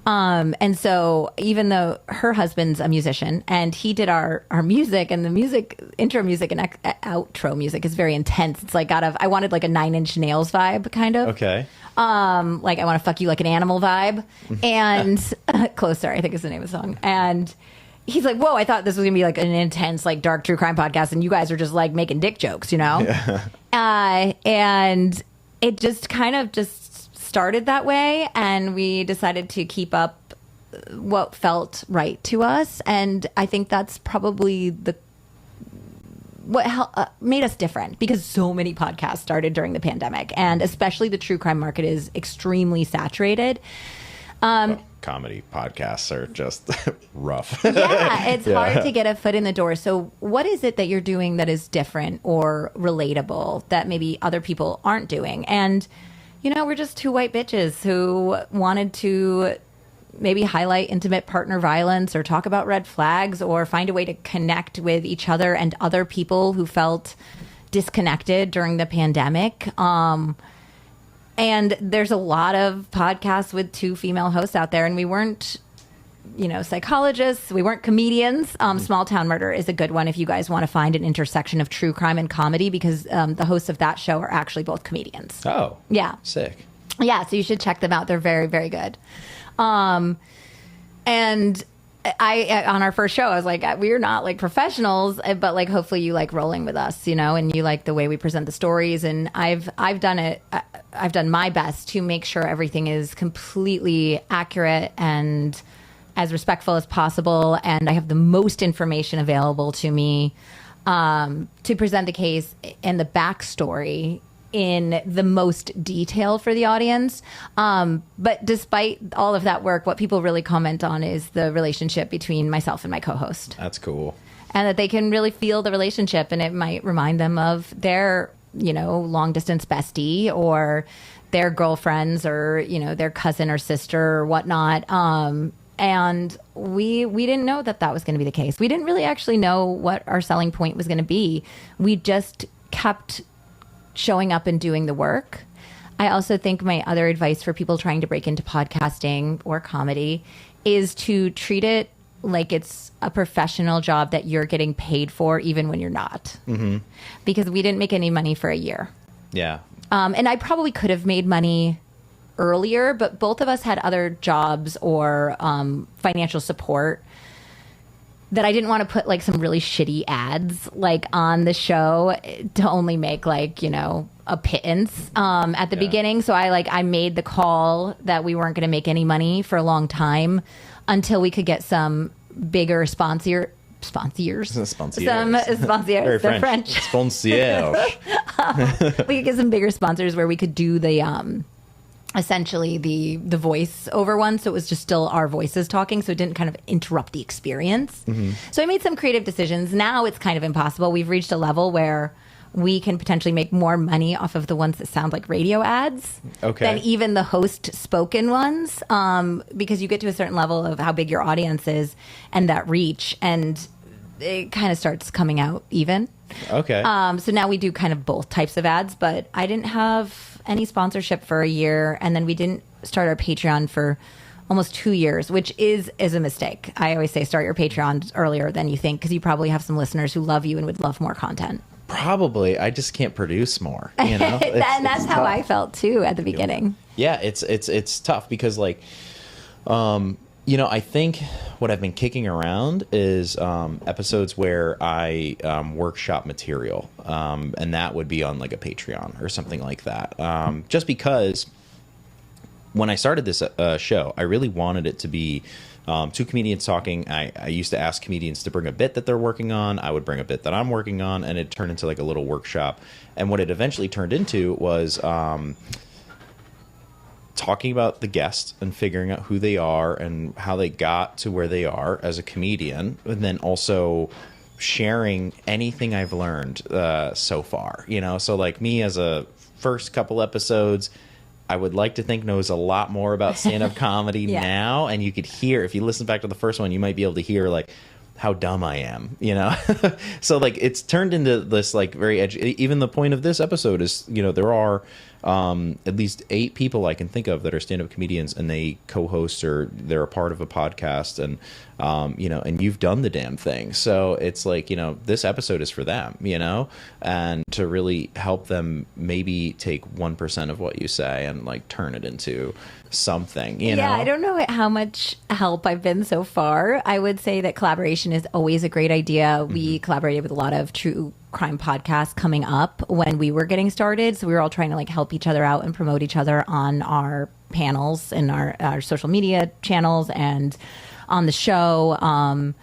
And so even though her husband's a musician and he did our music, and the music, intro music and outro music is very intense. It's like I wanted like a 9 Inch Nails vibe kind of. Okay. Like I want to fuck you like an animal vibe. And Closer, I think is the name of the song. And he's like, whoa, I thought this was gonna be like an intense, like dark true crime podcast, and you guys are just like making dick jokes, Yeah. And it just kind of just started that way, and we decided to keep up what felt right to us, and I think that's probably what made us different, because so many podcasts started during the pandemic, and especially the true crime market is extremely saturated. Comedy podcasts are just rough. Yeah, it's hard to get a foot in the door. So what is it that you're doing that is different or relatable that maybe other people aren't doing? And, we're just 2 white bitches who wanted to maybe highlight intimate partner violence or talk about red flags or find a way to connect with each other and other people who felt disconnected during the pandemic. And there's a lot of podcasts with 2 female hosts out there, and we weren't, psychologists. We weren't comedians. Small Town Murder is a good one if you guys want to find an intersection of true crime and comedy, because the hosts of that show are actually both comedians. Oh. Yeah. Sick. Yeah, so you should check them out. They're very, very good. And I on our first show, I was like, we're not like professionals, but like hopefully you like rolling with us, you know, and you like the way we present the stories. And I've done it. I've done my best to make sure everything is completely accurate and as respectful as possible. And I have the most information available to me to present the case and the backstory in the most detail for the audience. But despite all of that work, what people really comment on is the relationship between myself and my co-host. That's cool. And that they can really feel the relationship, and it might remind them of their, you know, long distance bestie or their girlfriends or, you know, their cousin or sister or whatnot. And we didn't know that was going to be the case. We didn't really actually know what our selling point was going to be. We just kept showing up and doing the work. I also think my other advice for people trying to break into podcasting or comedy is to treat it like it's a professional job that you're getting paid for, even when you're not. Mm-hmm. Because we didn't make any money for a year. Yeah. And I probably could have made money earlier, but both of us had other jobs or financial support that I didn't want to put like some really shitty ads like on the show to only make like, you know, a pittance at the beginning. So I made the call that we weren't going to make any money for a long time until we could get some bigger sponsors. Sponsors. Some sponsors. Very They're French. French. Sponsors. We could get some bigger sponsors where we could do the essentially the voice over one, so it was just still our voices talking, so it didn't kind of interrupt the experience. Mm-hmm. So I made some creative decisions. Now it's kind of impossible. We've reached a level where we can potentially make more money off of the ones that sound like radio ads than even the host spoken ones, because you get to a certain level of how big your audience is and that reach, and it kind of starts coming out even. Okay. So now we do kind of both types of ads, but I didn't have any sponsorship for a year, and then we didn't start our Patreon for almost 2 years, which is a mistake. I always say start your Patreon earlier than you think, because you probably have some listeners who love you and would love more content. Probably. I just can't produce more, you know? And that's how tough. I felt too at the beginning. Yeah, it's tough because like you know, I think what I've been kicking around is episodes where I workshop material, and that would be on like a Patreon or something like that. Just because when I started this show, I really wanted it to be two comedians talking. I used to ask comedians to bring a bit that they're working on. I would bring a bit that I'm working on, and it turned into like a little workshop. And what it eventually turned into was talking about the guest and figuring out who they are and how they got to where they are as a comedian, and then also sharing anything I've learned so far, you know? So like me as a first couple episodes, I would like to think knows a lot more about stand-up comedy now, and you could hear, if you listen back to the first one, you might be able to hear like how dumb I am, you know? So like it's turned into this like very even the point of this episode is, you know, there are at least 8 people I can think of that are stand-up comedians, and they co-host or they're a part of a podcast, and you know, and you've done the damn thing. So it's like, you know, this episode is for them, you know, and to really help them maybe take 1% of what you say and like turn it into something, you know? I don't know how much help I've been so far. I would say that collaboration is always a great idea. Mm-hmm. We collaborated with a lot of true crime podcasts coming up when we were getting started, so we were all trying to like help each other out and promote each other on our panels and our social media channels and on the show.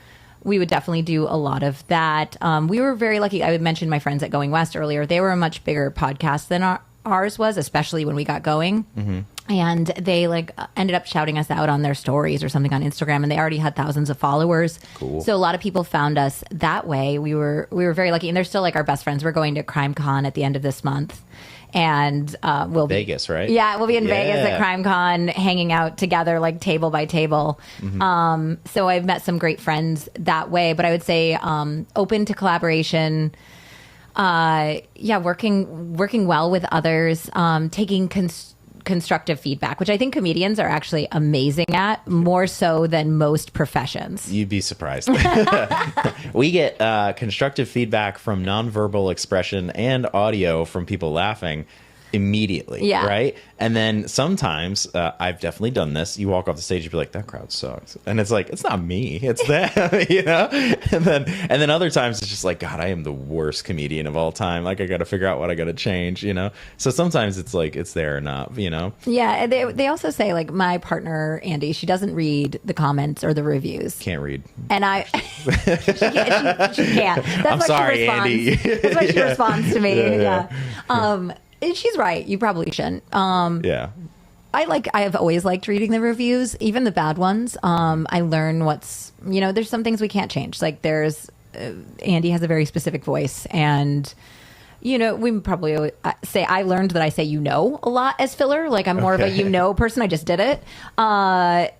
We would definitely do a lot of that. We were very lucky. I would mention my friends at Going West earlier. They were a much bigger podcast than ours was, especially when we got going. Mm-hmm. And they like ended up shouting us out on their stories or something on Instagram, and they already had thousands of followers. Cool. So a lot of people found us that way. We were very lucky, and they're still like our best friends. We're going to CrimeCon at the end of this month, and we'll be Vegas, right? Yeah, we'll be in Vegas at CrimeCon, hanging out together like table by table. Mm-hmm. So I've met some great friends that way. But I would say open to collaboration. Working well with others, taking constructive feedback, which I think comedians are actually amazing at, more so than most professions. You'd be surprised. We get constructive feedback from nonverbal expression and audio from people laughing immediately, Yeah. right? And then sometimes I've definitely done this. You walk off the stage, you be like, "That crowd sucks," and it's like, it's not me, it's them, you know. And then other times it's just like, God, I am the worst comedian of all time. Like, I got to figure out what I got to change, you know. So sometimes it's like it's there or not, you know. Yeah, and they also say, like, my partner Andie, she doesn't read the comments or the reviews. Can't read. And she can't. That's I'm why sorry, she responds. Andie. That's why she responds to me. Yeah. And she's right. You probably shouldn't. Yeah. I have always liked reading the reviews, even the bad ones. I learn there's some things we can't change. Like Andie has a very specific voice, and we probably say, I learned that I say a lot as filler. Like, I'm more of a person. I just did it.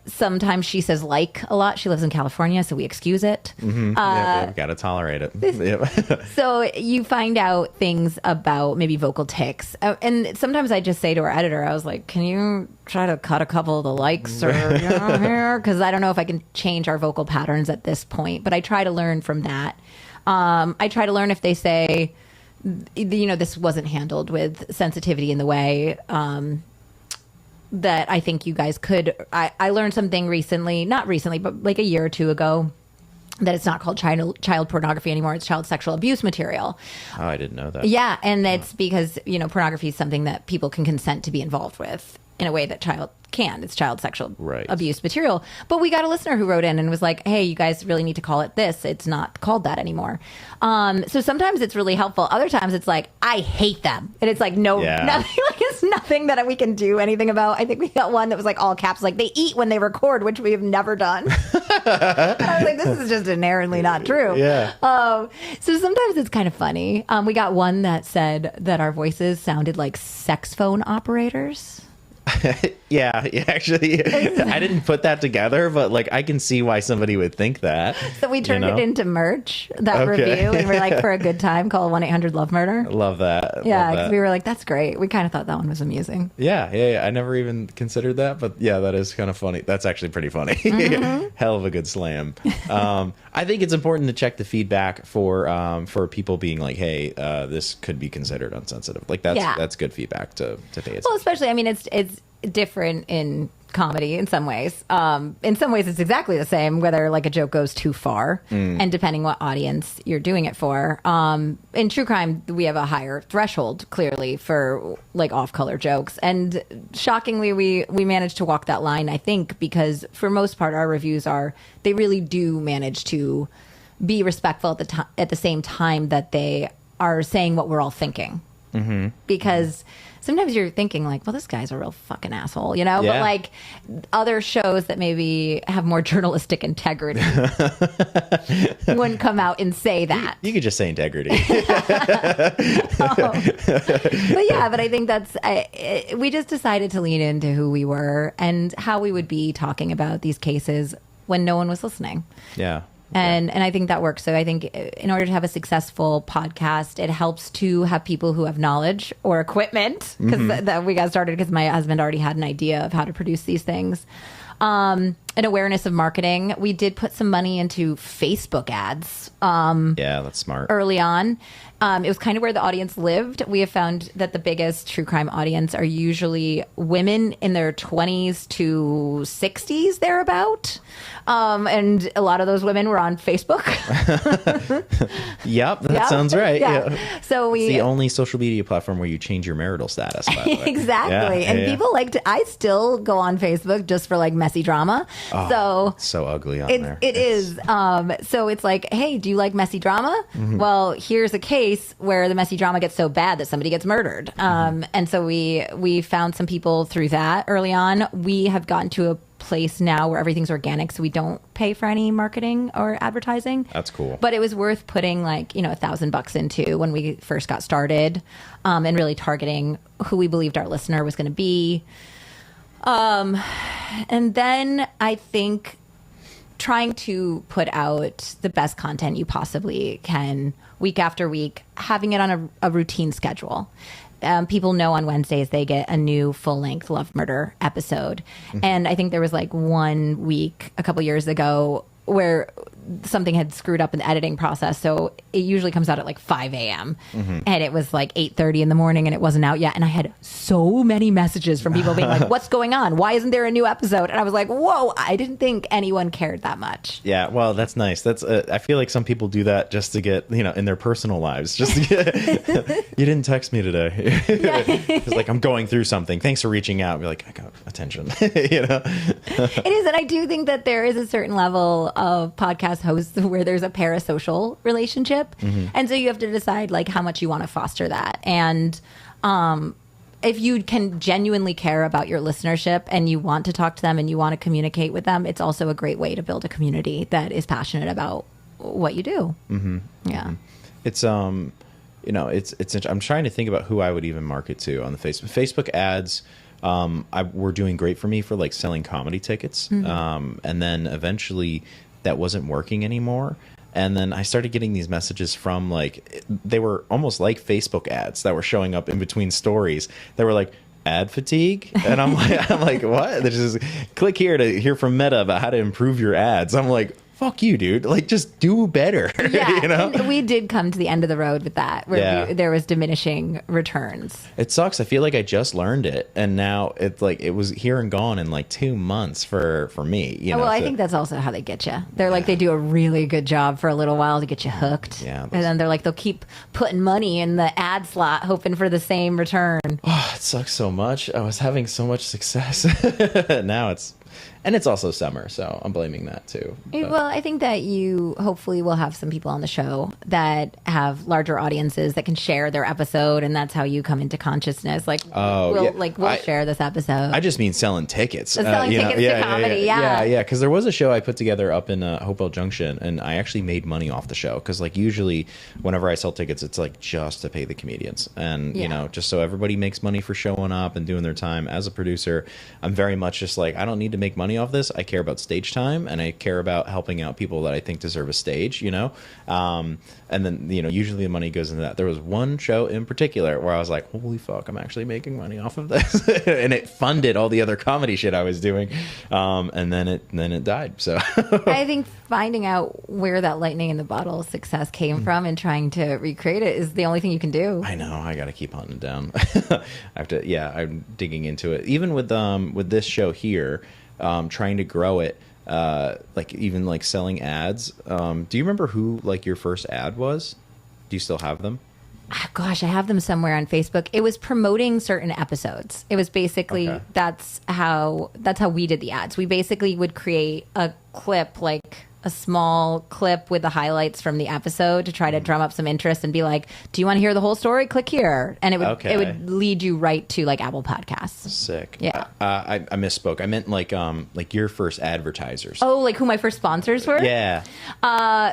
Sometimes she says a lot. She lives in California, so we excuse it. Mm-hmm. We've got to tolerate it. Yep. So you find out things about maybe vocal tics. And sometimes I just say to our editor, I was like, can you try to cut a couple of the likes or here? Because I don't know if I can change our vocal patterns at this point. But I try to learn from that. I try to learn if they say, this wasn't handled with sensitivity in the way that I think you guys could. I learned something recently, not recently, but like a year or two ago, that it's not called child pornography anymore. It's child sexual abuse material. Oh, I didn't know that. Yeah, and it's because, pornography is something that people can consent to be involved with in a way that child can. It's child sexual abuse material. But we got a listener who wrote in and was like, hey, you guys really need to call it this. It's not called that anymore. So sometimes it's really helpful. Other times it's like, I hate them. And it's like, nothing, like it's nothing that we can do anything about. I think we got one that was like all caps, like they eat when they record, which we have never done. And I was like, this is just inherently not true. Yeah. So sometimes it's kind of funny. We got one that said that our voices sounded like sex phone operators. Yeah, actually, I didn't put that together, but like I can see why somebody would think that. So we turned it into merch, that review, and we're like, for a good time, call 1-800-LOVE-MURDER. Love that. Yeah, because we were like, that's great. We kind of thought that one was amusing. Yeah. I never even considered that, but yeah, that is kind of funny. That's actually pretty funny. Mm-hmm. Hell of a good slam. I think it's important to check the feedback for people being like, hey, this could be considered unsensitive. Like that's good feedback to pay attention. Well, especially, I mean, it's different in comedy in some ways. In some ways, it's exactly the same, whether like a joke goes too far, and depending what audience you're doing it for. In true crime, we have a higher threshold, clearly, for like off-color jokes. And shockingly, we managed to walk that line, I think, because for most part, our reviews they really do manage to be respectful at the same time that they are saying what we're all thinking. Mm-hmm. Because sometimes you're thinking like, well, this guy's a real fucking asshole, But like other shows that maybe have more journalistic integrity wouldn't come out and say that. You could just say integrity. But I think we just decided to lean into who we were and how we would be talking about these cases when no one was listening. Yeah. And I think that works. So I think in order to have a successful podcast, it helps to have people who have knowledge or equipment, because that we got started because my husband already had an idea of how to produce these things. An awareness of marketing. We did put some money into Facebook ads. Yeah, that's smart. Early on. It was kind of where the audience lived. We have found that the biggest true crime audience are usually women in their 20s to 60s, thereabout. And a lot of those women were on Facebook. Yep, that sounds right. Yeah. So it's the only social media platform where you change your marital status, by the way. Exactly. Yeah, and people like to, I still go on Facebook just for like messy drama. Oh, it's so ugly on there. It is. So it's like, hey, do you like messy drama? Mm-hmm. Well, here's a case where the messy drama gets so bad that somebody gets murdered. And so we found some people through that early on. We have gotten to a place now where everything's organic, so we don't pay for any marketing or advertising. That's cool. But it was worth putting like, $1,000 into when we first got started, and really targeting who we believed our listener was going to be. And then I think trying to put out the best content you possibly can week after week, having it on a routine schedule. People know on Wednesdays they get a new full-length Love Murder episode. Mm-hmm. And I think there was like 1 week a couple years ago where something had screwed up in the editing process. So it usually comes out at like 5 a.m. And it was like 8:30 in the morning and it wasn't out yet. And I had so many messages from people being like, what's going on? Why isn't there a new episode? And I was like, whoa, I didn't think anyone cared that much. Yeah, well, that's nice. That's I feel like some people do that just to get, in their personal lives. Just to get, you didn't text me today. It's like, I'm going through something. Thanks for reaching out. Be like, I got attention. It is, and I do think that there is a certain level of podcast hosts where there's a parasocial relationship, and so you have to decide like how much you want to foster that. And if you can genuinely care about your listenership and you want to talk to them and you want to communicate with them, it's also a great way to build a community that is passionate about what you do. Yeah, it's it's. I'm trying to think about who I would even market to on the Facebook ads. Were doing great for me for like selling comedy tickets. And then eventually that wasn't working anymore. And then I started getting these messages from like, they were almost like Facebook ads that were showing up in between stories. They were like, ad fatigue? And I'm like, what? They just click here to hear from Meta about how to improve your ads. I'm like, fuck you, dude. Like, just do better. Yeah, and we did come to the end of the road with that, where there was diminishing returns. It sucks. I feel like I just learned it, and now it's like it was here and gone in like 2 months for me. I think that's also how they get you. They're like, they do a really good job for a little while to get you hooked. Yeah, and then they're like, they'll keep putting money in the ad slot, hoping for the same return. Oh, it sucks so much. I was having so much success. Now it's also summer, so I'm blaming that too. But. Well, I think that you hopefully will have some people on the show that have larger audiences that can share their episode, and that's how you come into consciousness. Like, we'll share this episode. I just mean selling tickets. Selling tickets to comedy, yeah. Because there was a show I put together up in Hopewell Junction, and I actually made money off the show. Because like usually, whenever I sell tickets, it's like just to pay the comedians, and just so everybody makes money for showing up and doing their time. As a producer, I'm very much just like, I don't need to make money off this. I care about stage time, and I care about helping out people that I think deserve a stage, and then usually the money goes into that. There was one show in particular where I was like, holy fuck, I'm actually making money off of this. And it funded all the other comedy shit I was doing, and then it died. So I think finding out where that lightning in the bottle success came from and trying to recreate it is the only thing you can do. I know, I gotta keep hunting down. I have to. I'm digging into it, even with this show here. Trying to grow it, like selling ads. Do you remember who like your first ad was? Do you still have them? Gosh, I have them somewhere on Facebook. It was promoting certain episodes. It was basically that's how we did the ads. We basically would create a clip, like a small clip with the highlights from the episode to try to drum up some interest and be like, do you want to hear the whole story? Click here. And it would lead you right to like Apple Podcasts. Sick. Yeah. I misspoke. I meant like your first advertisers. Oh, like who my first sponsors were? Yeah.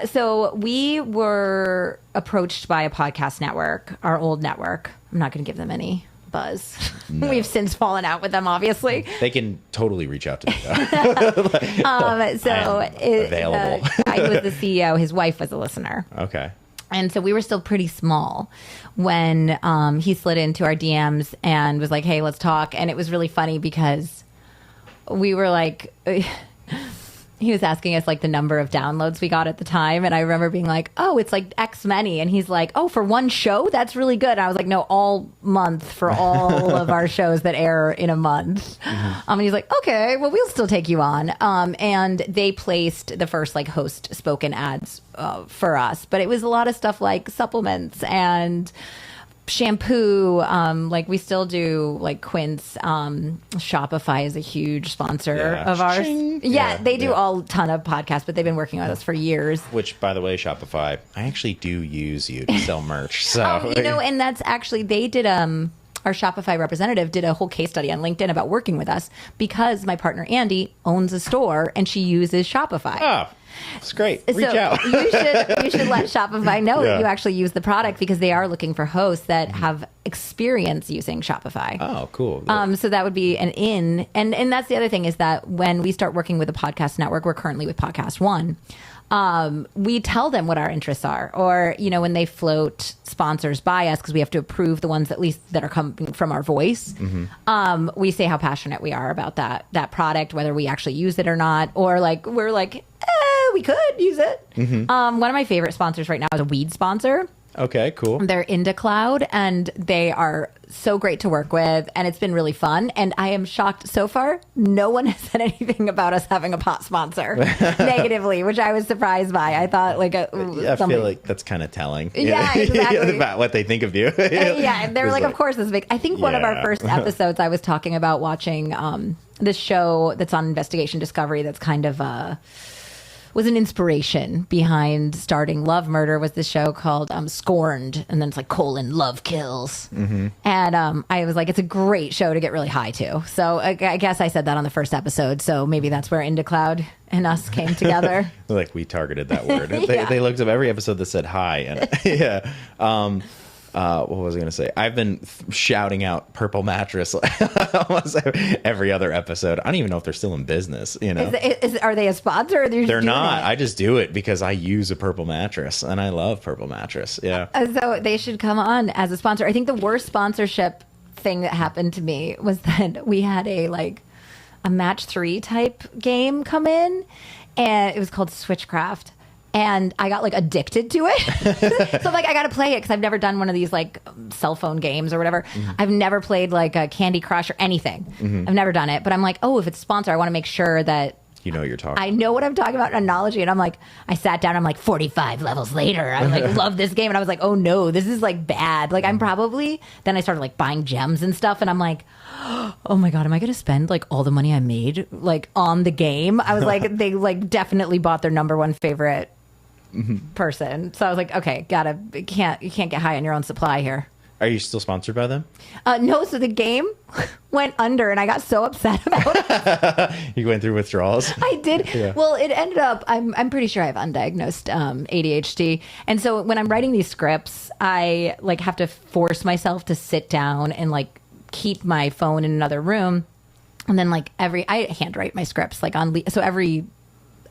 So we were approached by a podcast network, our old network. I'm not going to give them any buzz. No. We've since fallen out with them, obviously. They can totally reach out to me. Available. I was the CEO. His wife was a listener. Okay. And so we were still pretty small when he slid into our DMs and was like, hey, let's talk. And it was really funny because we were like... He was asking us like the number of downloads we got at the time. And I remember being like, oh, it's like X many. And he's like, oh, for one show? That's really good. And I was like, no, all month for all of our shows that air in a month. And he's like, okay, well, we'll still take you on. And they placed the first like host spoken ads for us. But it was a lot of stuff like supplements and shampoo. Like we still do like Quince. Shopify is a huge sponsor of ours. They do all ton of podcasts, but they've been working with us for years. Which, by the way, Shopify, I actually do use you to sell merch. So and that's actually they did our Shopify representative did a whole case study on LinkedIn about working with us because my partner Andie owns a store and she uses Shopify. Oh, it's great. Reach out. you should let Shopify know that you actually use the product because they are looking for hosts that have experience using Shopify. Oh, cool. So that would be an in. And that's the other thing is that when we start working with a podcast network, we're currently with Podcast One. We tell them what our interests are, or when they float sponsors by us because we have to approve the ones at least that are coming from our voice. We say how passionate we are about that product, whether we actually use it or not, or like we're like we could use it. One of my favorite sponsors right now is a weed sponsor. Okay, cool. They're Indie Cloud, and they are so great to work with, and it's been really fun. And I am shocked so far, no one has said anything about us having a pot sponsor negatively, which I was surprised by. I thought I feel like that's kind of telling. Yeah, exactly. About what they think of you. Yeah, they're like, of course, this is big. I think one of our first episodes, I was talking about watching this show that's on Investigation Discovery that's kind of was an inspiration behind starting Love Murder, was this show called Scorned, and then it's like Love Kills. And I was like, it's a great show to get really high to. So I guess I said that on the first episode, so maybe that's where Indie Cloud and us came together. Like we targeted that word. Yeah. They looked up every episode that said hi. And yeah. What was I going to say? I've been shouting out Purple Mattress almost every other episode. I don't even know if they're still in business. Are they a sponsor? Or they're not. I just do it because I use a Purple Mattress and I love Purple Mattress. Yeah. So they should come on as a sponsor. I think the worst sponsorship thing that happened to me was that we had a match 3 type game come in, and it was called Switchcraft. And I got addicted to it. So I got to play it because I've never done one of these cell phone games or whatever. I've never played a Candy Crush or anything. I've never done it. But I'm like, oh, if it's sponsored, I want to make sure that you know what you're talking. I know what I'm talking about in analogy. And I'm like, I sat down. I'm 45 levels later. I love this game. And I was like, oh no, this is bad. I'm probably. Then I started buying gems and stuff. And I'm like, oh my God, am I going to spend all the money I made on the game? I was like, they definitely bought their number one favorite person. So I was like, okay, you can't get high on your own supply here. Are you still sponsored by them? No, so the game went under and I got so upset about it. You went through withdrawals? I did. Yeah. Well, it ended up, I'm pretty sure I have undiagnosed ADHD. And so when I'm writing these scripts, I have to force myself to sit down and keep my phone in another room. And then I handwrite my scripts so every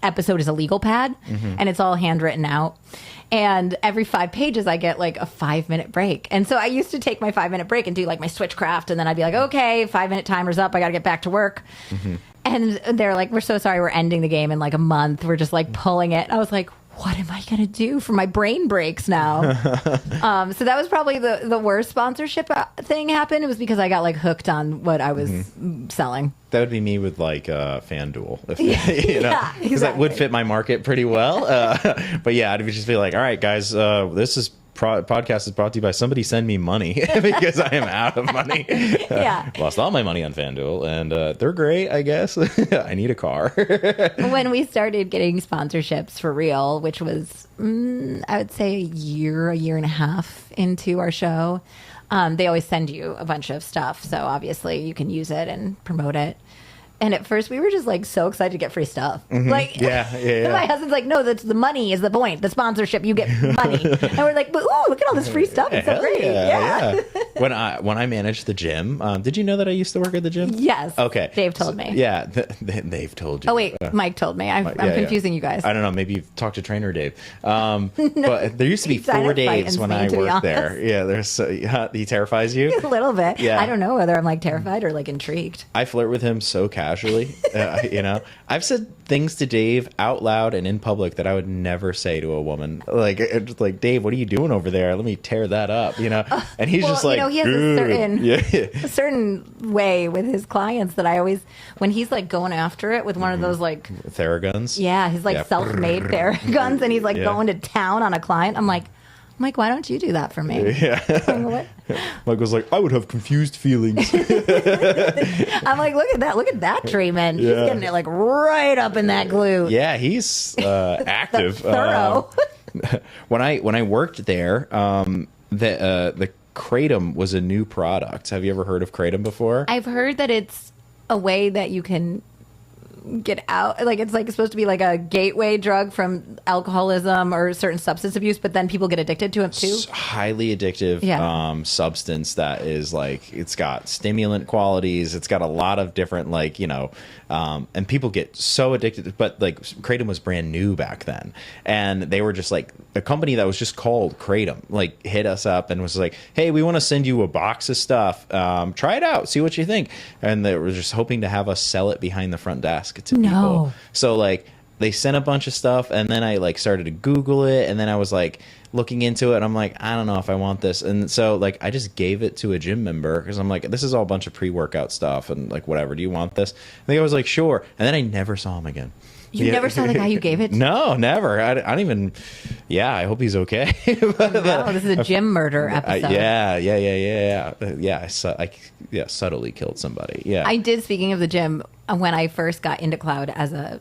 episode is a legal pad and it's all handwritten out, and every 5 pages I get a 5-minute break. And so I used to take my 5-minute break and do my Switchcraft, and then I'd be like, okay, 5-minute timer's up, I gotta get back to work. And they're like, we're so sorry, we're ending the game in a month, we're just pulling it. I was like, what am I gonna do for my brain breaks now? So that was probably the worst sponsorship thing happened. It was because I got hooked on what I was selling. That would be me with FanDuel, if Yeah, because that would fit my market pretty well. But yeah, I'd just be like, all right, guys, this is podcast is brought to you by somebody send me money because I am out of money. Yeah. Lost all my money on FanDuel, and they're great, I guess. I need a car. When we started getting sponsorships for real, which was, I would say a year and a half into our show, they always send you a bunch of stuff. So obviously you can use it and promote it. And at first we were just so excited to get free stuff. Yeah. My husband's like, no, that's the money is the point. The sponsorship, you get money. And we're like, but ooh, look at all this free stuff. It's so great. Yeah. When I managed the gym, did you know that I used to work at the gym? Yes. Okay. Dave told me. Yeah, they've told you. Oh wait, Mike told me. I'm confusing you guys. I don't know. Maybe you've talked to trainer Dave. But there used to be 4 days when I worked there. Yeah, he terrifies you a little bit. Yeah. I don't know whether I'm terrified or intrigued. I flirt with him so casually. I've said things to Dave out loud and in public that I would never say to a woman. Dave, what are you doing over there? Let me tear that up. And he's just he has a certain way with his clients that I always, when he's going after it with one of those Theraguns. Yeah, his self-made Theraguns, and he's going to town on a client. I'm like, Mike, why don't you do that for me? Yeah. What? Michael's like, I would have confused feelings. I'm like, look at that treatment. Yeah. He's getting it right up in that glute. Yeah, he's active. Thorough. When I worked there, the Kratom was a new product. Have you ever heard of Kratom before? I've heard that it's a way that you can get out, it's supposed to be a gateway drug from alcoholism or certain substance abuse, but then people get addicted to it too. It's highly addictive substance that is it's got stimulant qualities, it's got a lot of different and people get so addicted. But Kratom was brand new back then, and they were just a company that was just called Kratom hit us up and was like, hey, we want to send you a box of stuff, try it out, see what you think. And they were just hoping to have us sell it behind the front desk to people. So they sent a bunch of stuff, and then I like started to Google it, and then I was like looking into it, and I'm like, I don't know if I want this. And so like I just gave it to a gym member because I'm like, this is all a bunch of pre-workout stuff and like whatever. Do you want this? And the guy was like, sure. And then I never saw him again. You never saw the guy you gave it to? No, never. I don't even. Yeah, I hope he's okay. Wow, this is a gym murder episode. Yeah. I subtly killed somebody. Yeah. I did. Speaking of the gym, when I first got into Cloud as a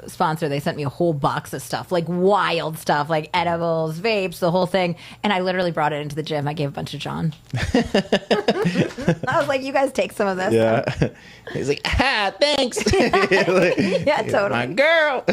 sponsor, they sent me a whole box of stuff, like wild stuff, like edibles, vapes, the whole thing. And I literally brought it into the gym. I gave a bunch to John. I was like, you guys take some of this. Yeah. He's like, thanks. Yeah, totally. My girl.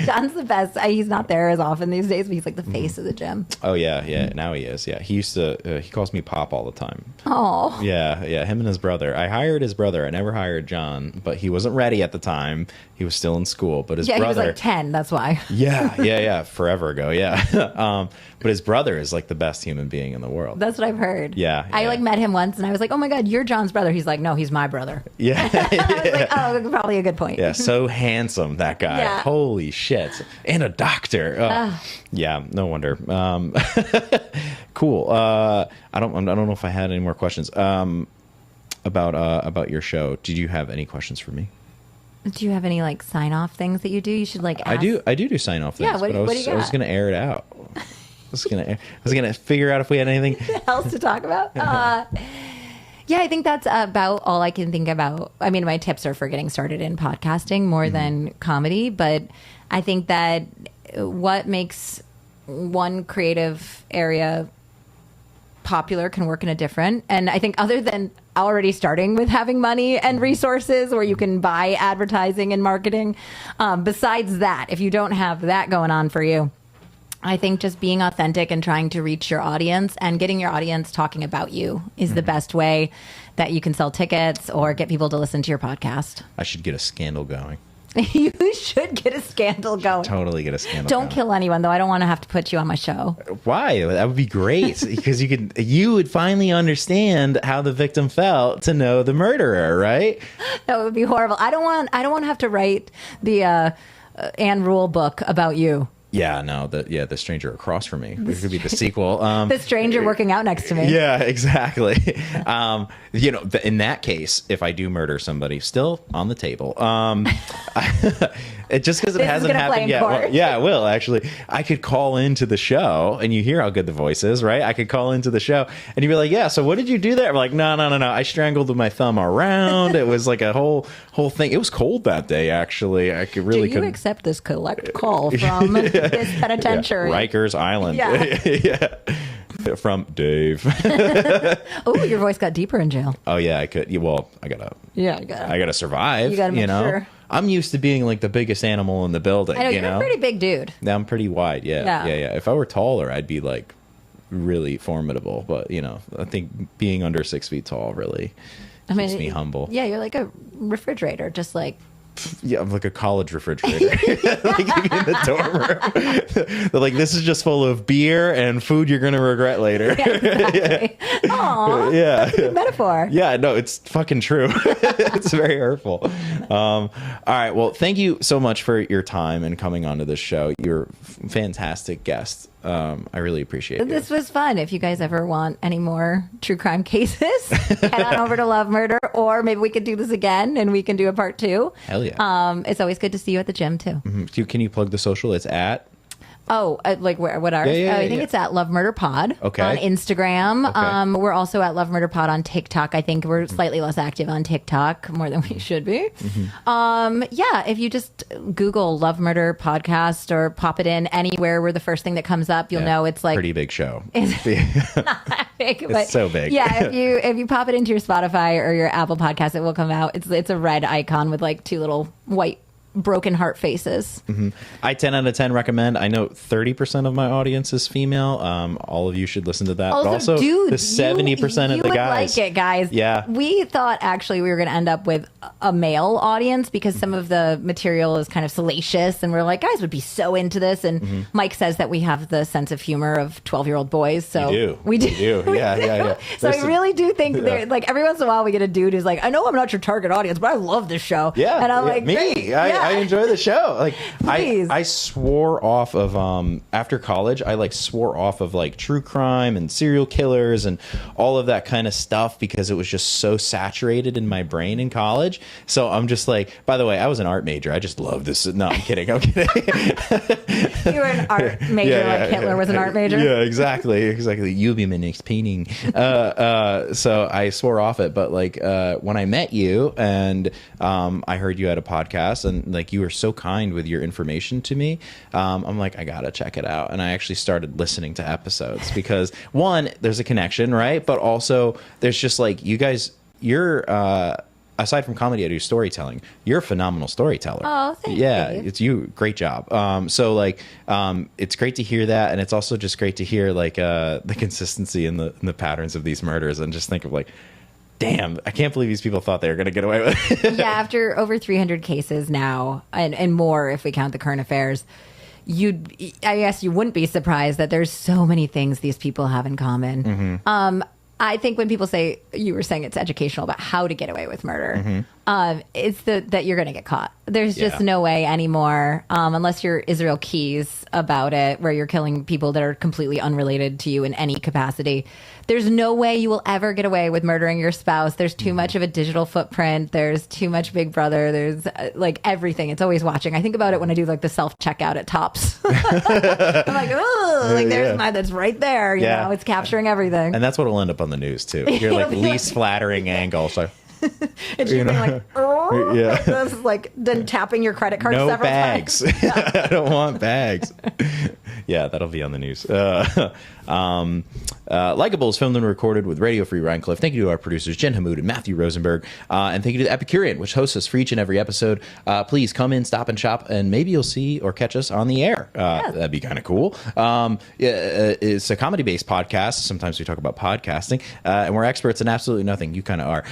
John's the best. He's not there as often these days, but he's like the face of the gym. Oh, yeah. Now he is. Yeah. He used to, he calls me Pop all the time. Oh. Yeah. Him and his brother. I hired his brother. I never hired John, but he wasn't ready at the time. He was still in school, but his brother. He was like 10. That's why. Yeah. Forever ago. Yeah. But his brother is like the best human being in the world. That's what I've heard. Yeah. I like met him once and I was like, oh my God, you're John's brother. He's like, no, he's my brother. Yeah. I was like, oh, probably a good point. Yeah. So handsome, that guy. Yeah. Holy shit. And a doctor. Yeah. No wonder. Cool. I don't know if I had any more questions. About your show. Did you have any questions for me? Do you have any like sign off things that you do? You should like ask. I do sign off things. Yeah, what do you got? I was gonna air it out. I was gonna figure out if we had anything else to talk about. Yeah, I think that's about all I can think about. I mean, my tips are for getting started in podcasting more than comedy, but I think that what makes one creative area popular can work in a different. And I think other than already starting with having money and resources where you can buy advertising and marketing, besides that, if you don't have that going on for you, I think just being authentic and trying to reach your audience and getting your audience talking about you is the best way that you can sell tickets or get people to listen to your podcast. I should get a scandal going. You should get a scandal going. Totally get a scandal Don't going. kill anyone, though. I don't want to have to put you on my show. Why? That would be great because you would finally understand how the victim felt to know the murderer, right? That would be horrible. I don't want to have to write the Anne Rule book about you. Yeah, no, the stranger across from me. It could be the sequel. The stranger working out next to me. Yeah, exactly. In that case, if I do murder somebody, still on the table. Just because it hasn't happened yet. Well, yeah, it will actually. I could call into the show, and you hear how good the voice is, right? I could call into the show, and you'd be like, "Yeah, so what did you do there?" I'm like, "No. I strangled with my thumb around. It was like a whole thing. It was cold that day, actually. I could really. Do you accept this collect call from this penitentiary? Yeah, Rikers Island. Yeah. Yeah. From Dave. Oh, your voice got deeper in jail. Oh yeah, I could. Well, I gotta survive. You gotta make sure. I'm used to being like the biggest animal in the building. I know, you're a pretty big dude. I'm pretty wide. Yeah. If I were taller, I'd be like really formidable. But I think being under 6 feet tall really keeps me humble. Yeah, you're like a refrigerator, just like. Yeah, I'm like a college refrigerator. Like in the dorm room. They're like, this is just full of beer and food you're going to regret later. Yeah, exactly. Aw, yeah. That's a good metaphor. Yeah, no, it's fucking true. It's very hurtful. All right, well, thank you so much for your time and coming onto this show. You're a fantastic guest. I really appreciate it. This was fun. If you guys ever want any more true crime cases, head on over to Love Murder, or maybe we could do this again and we can do a part 2. Hell yeah. It's always good to see you at the gym too. Mm-hmm. Can you plug the social? It's at? Oh, like where? What ours? Yeah, I think it's at Love Murder Pod on Instagram. Okay. We're also at Love Murder Pod on TikTok. I think we're slightly less active on TikTok, more than we should be. Mm-hmm. Yeah, if you just Google Love Murder Podcast or pop it in anywhere, we're the first thing that comes up. You'll know it's like pretty big show. It's not that big, but it's so big. Yeah, if you pop it into your Spotify or your Apple Podcast, it will come out. It's a red icon with like 2 little white broken heart faces. Mm-hmm. I 10 out of 10 recommend. I know 30% of my audience is female. All of you should listen to that. Also, but also dude, the 70% of the guys. You would like it, guys. Yeah. We thought actually we were going to end up with a male audience because some of the material is kind of salacious, and we're like, guys would be so into this. And Mike says that we have the sense of humor of 12-year-old boys. So we do. Yeah. So I really do think like every once in a while we get a dude who's like, I know I'm not your target audience, but I love this show. Yeah. And I'm like, me. great. I enjoy the show. Like Please. I swore off of after college. I like swore off of like true crime and serial killers and all of that kind of stuff because it was just so saturated in my brain in college. So I'm just like, by the way, I was an art major. I just love this. No, I'm kidding. I'm kidding. You were an art major like Hitler was an art major? Yeah, exactly. You be my next painting. So I swore off it. But like when I met you and I heard you had a podcast and like you were so kind with your information to me, I'm like, I gotta check it out. And I actually started listening to episodes because one, there's a connection, right? But also there's just like you guys, you're aside from comedy, I do storytelling. You're a phenomenal storyteller. Oh, thank you. It's you. Great job. So like, it's great to hear that, and it's also just great to hear like the consistency in the patterns of these murders, and just think of like, damn, I can't believe these people thought they were going to get away with it. Yeah, after over 300 cases now, and more if we count the current affairs, I guess you wouldn't be surprised that there's so many things these people have in common. Mm-hmm. I think when people say, you were saying it's educational about how to get away with murder, it's that you're going to get caught. There's just no way anymore, unless you're Israel Keys about it, where you're killing people that are completely unrelated to you in any capacity. There's no way you will ever get away with murdering your spouse. There's too much of a digital footprint. There's too much Big Brother. There's like everything. It's always watching. I think about it when I do like the self-checkout at Tops. I'm like, oh, like there's that's right there. You know, it's capturing everything. And that's what will end up on the news too. You're like least flattering angle. So it's you being like, oh, this is like then tapping your credit card no several bags. times. I don't want bags. Yeah, that'll be on the news. Likeable is filmed and recorded with Radio Free Rhinecliff. Thank you to our producers, Jen Hammoud and Matthew Rosenberg. And thank you to the Epicurean, which hosts us for each and every episode. Please come in, stop and shop, and maybe you'll see or catch us on the air. That'd be kind of cool. It's a comedy-based podcast. Sometimes we talk about podcasting, and we're experts in absolutely nothing. You kind of are.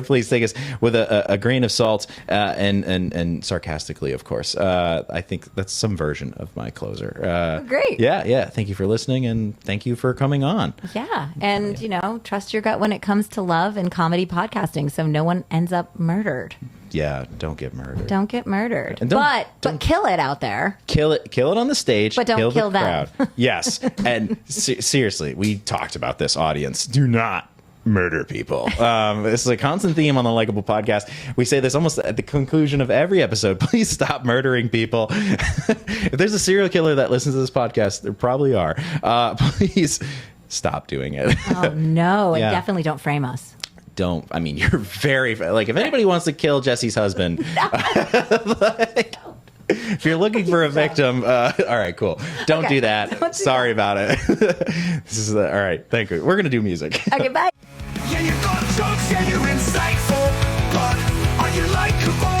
Please take us with a grain of salt and sarcastically, of course. I think that's some version of my closer. Great. Yeah. Thank you for listening, and thank you for coming on. Yeah. And, trust your gut when it comes to love and comedy podcasting so no one ends up murdered. Yeah, don't get murdered. Don't get murdered. And but kill it out there. Kill it on the stage. But don't kill the them. crowd. Yes. And seriously, we talked about this, audience. Do not murder people. This is a constant theme on the Likeable podcast. We say this almost at the conclusion of every episode. Please stop murdering people. If there's a serial killer that listens to this podcast, there probably are. Please stop doing it. Oh, no. Yeah. And definitely don't frame us. You're very, like, if anybody wants to kill Jesse's husband, if you're looking for a victim, all right, cool. Don't do that. Sorry about it. This is all right. Thank you. We're going to do music. Okay, bye. Yeah, you got jokes and you're insightful, but are you likable?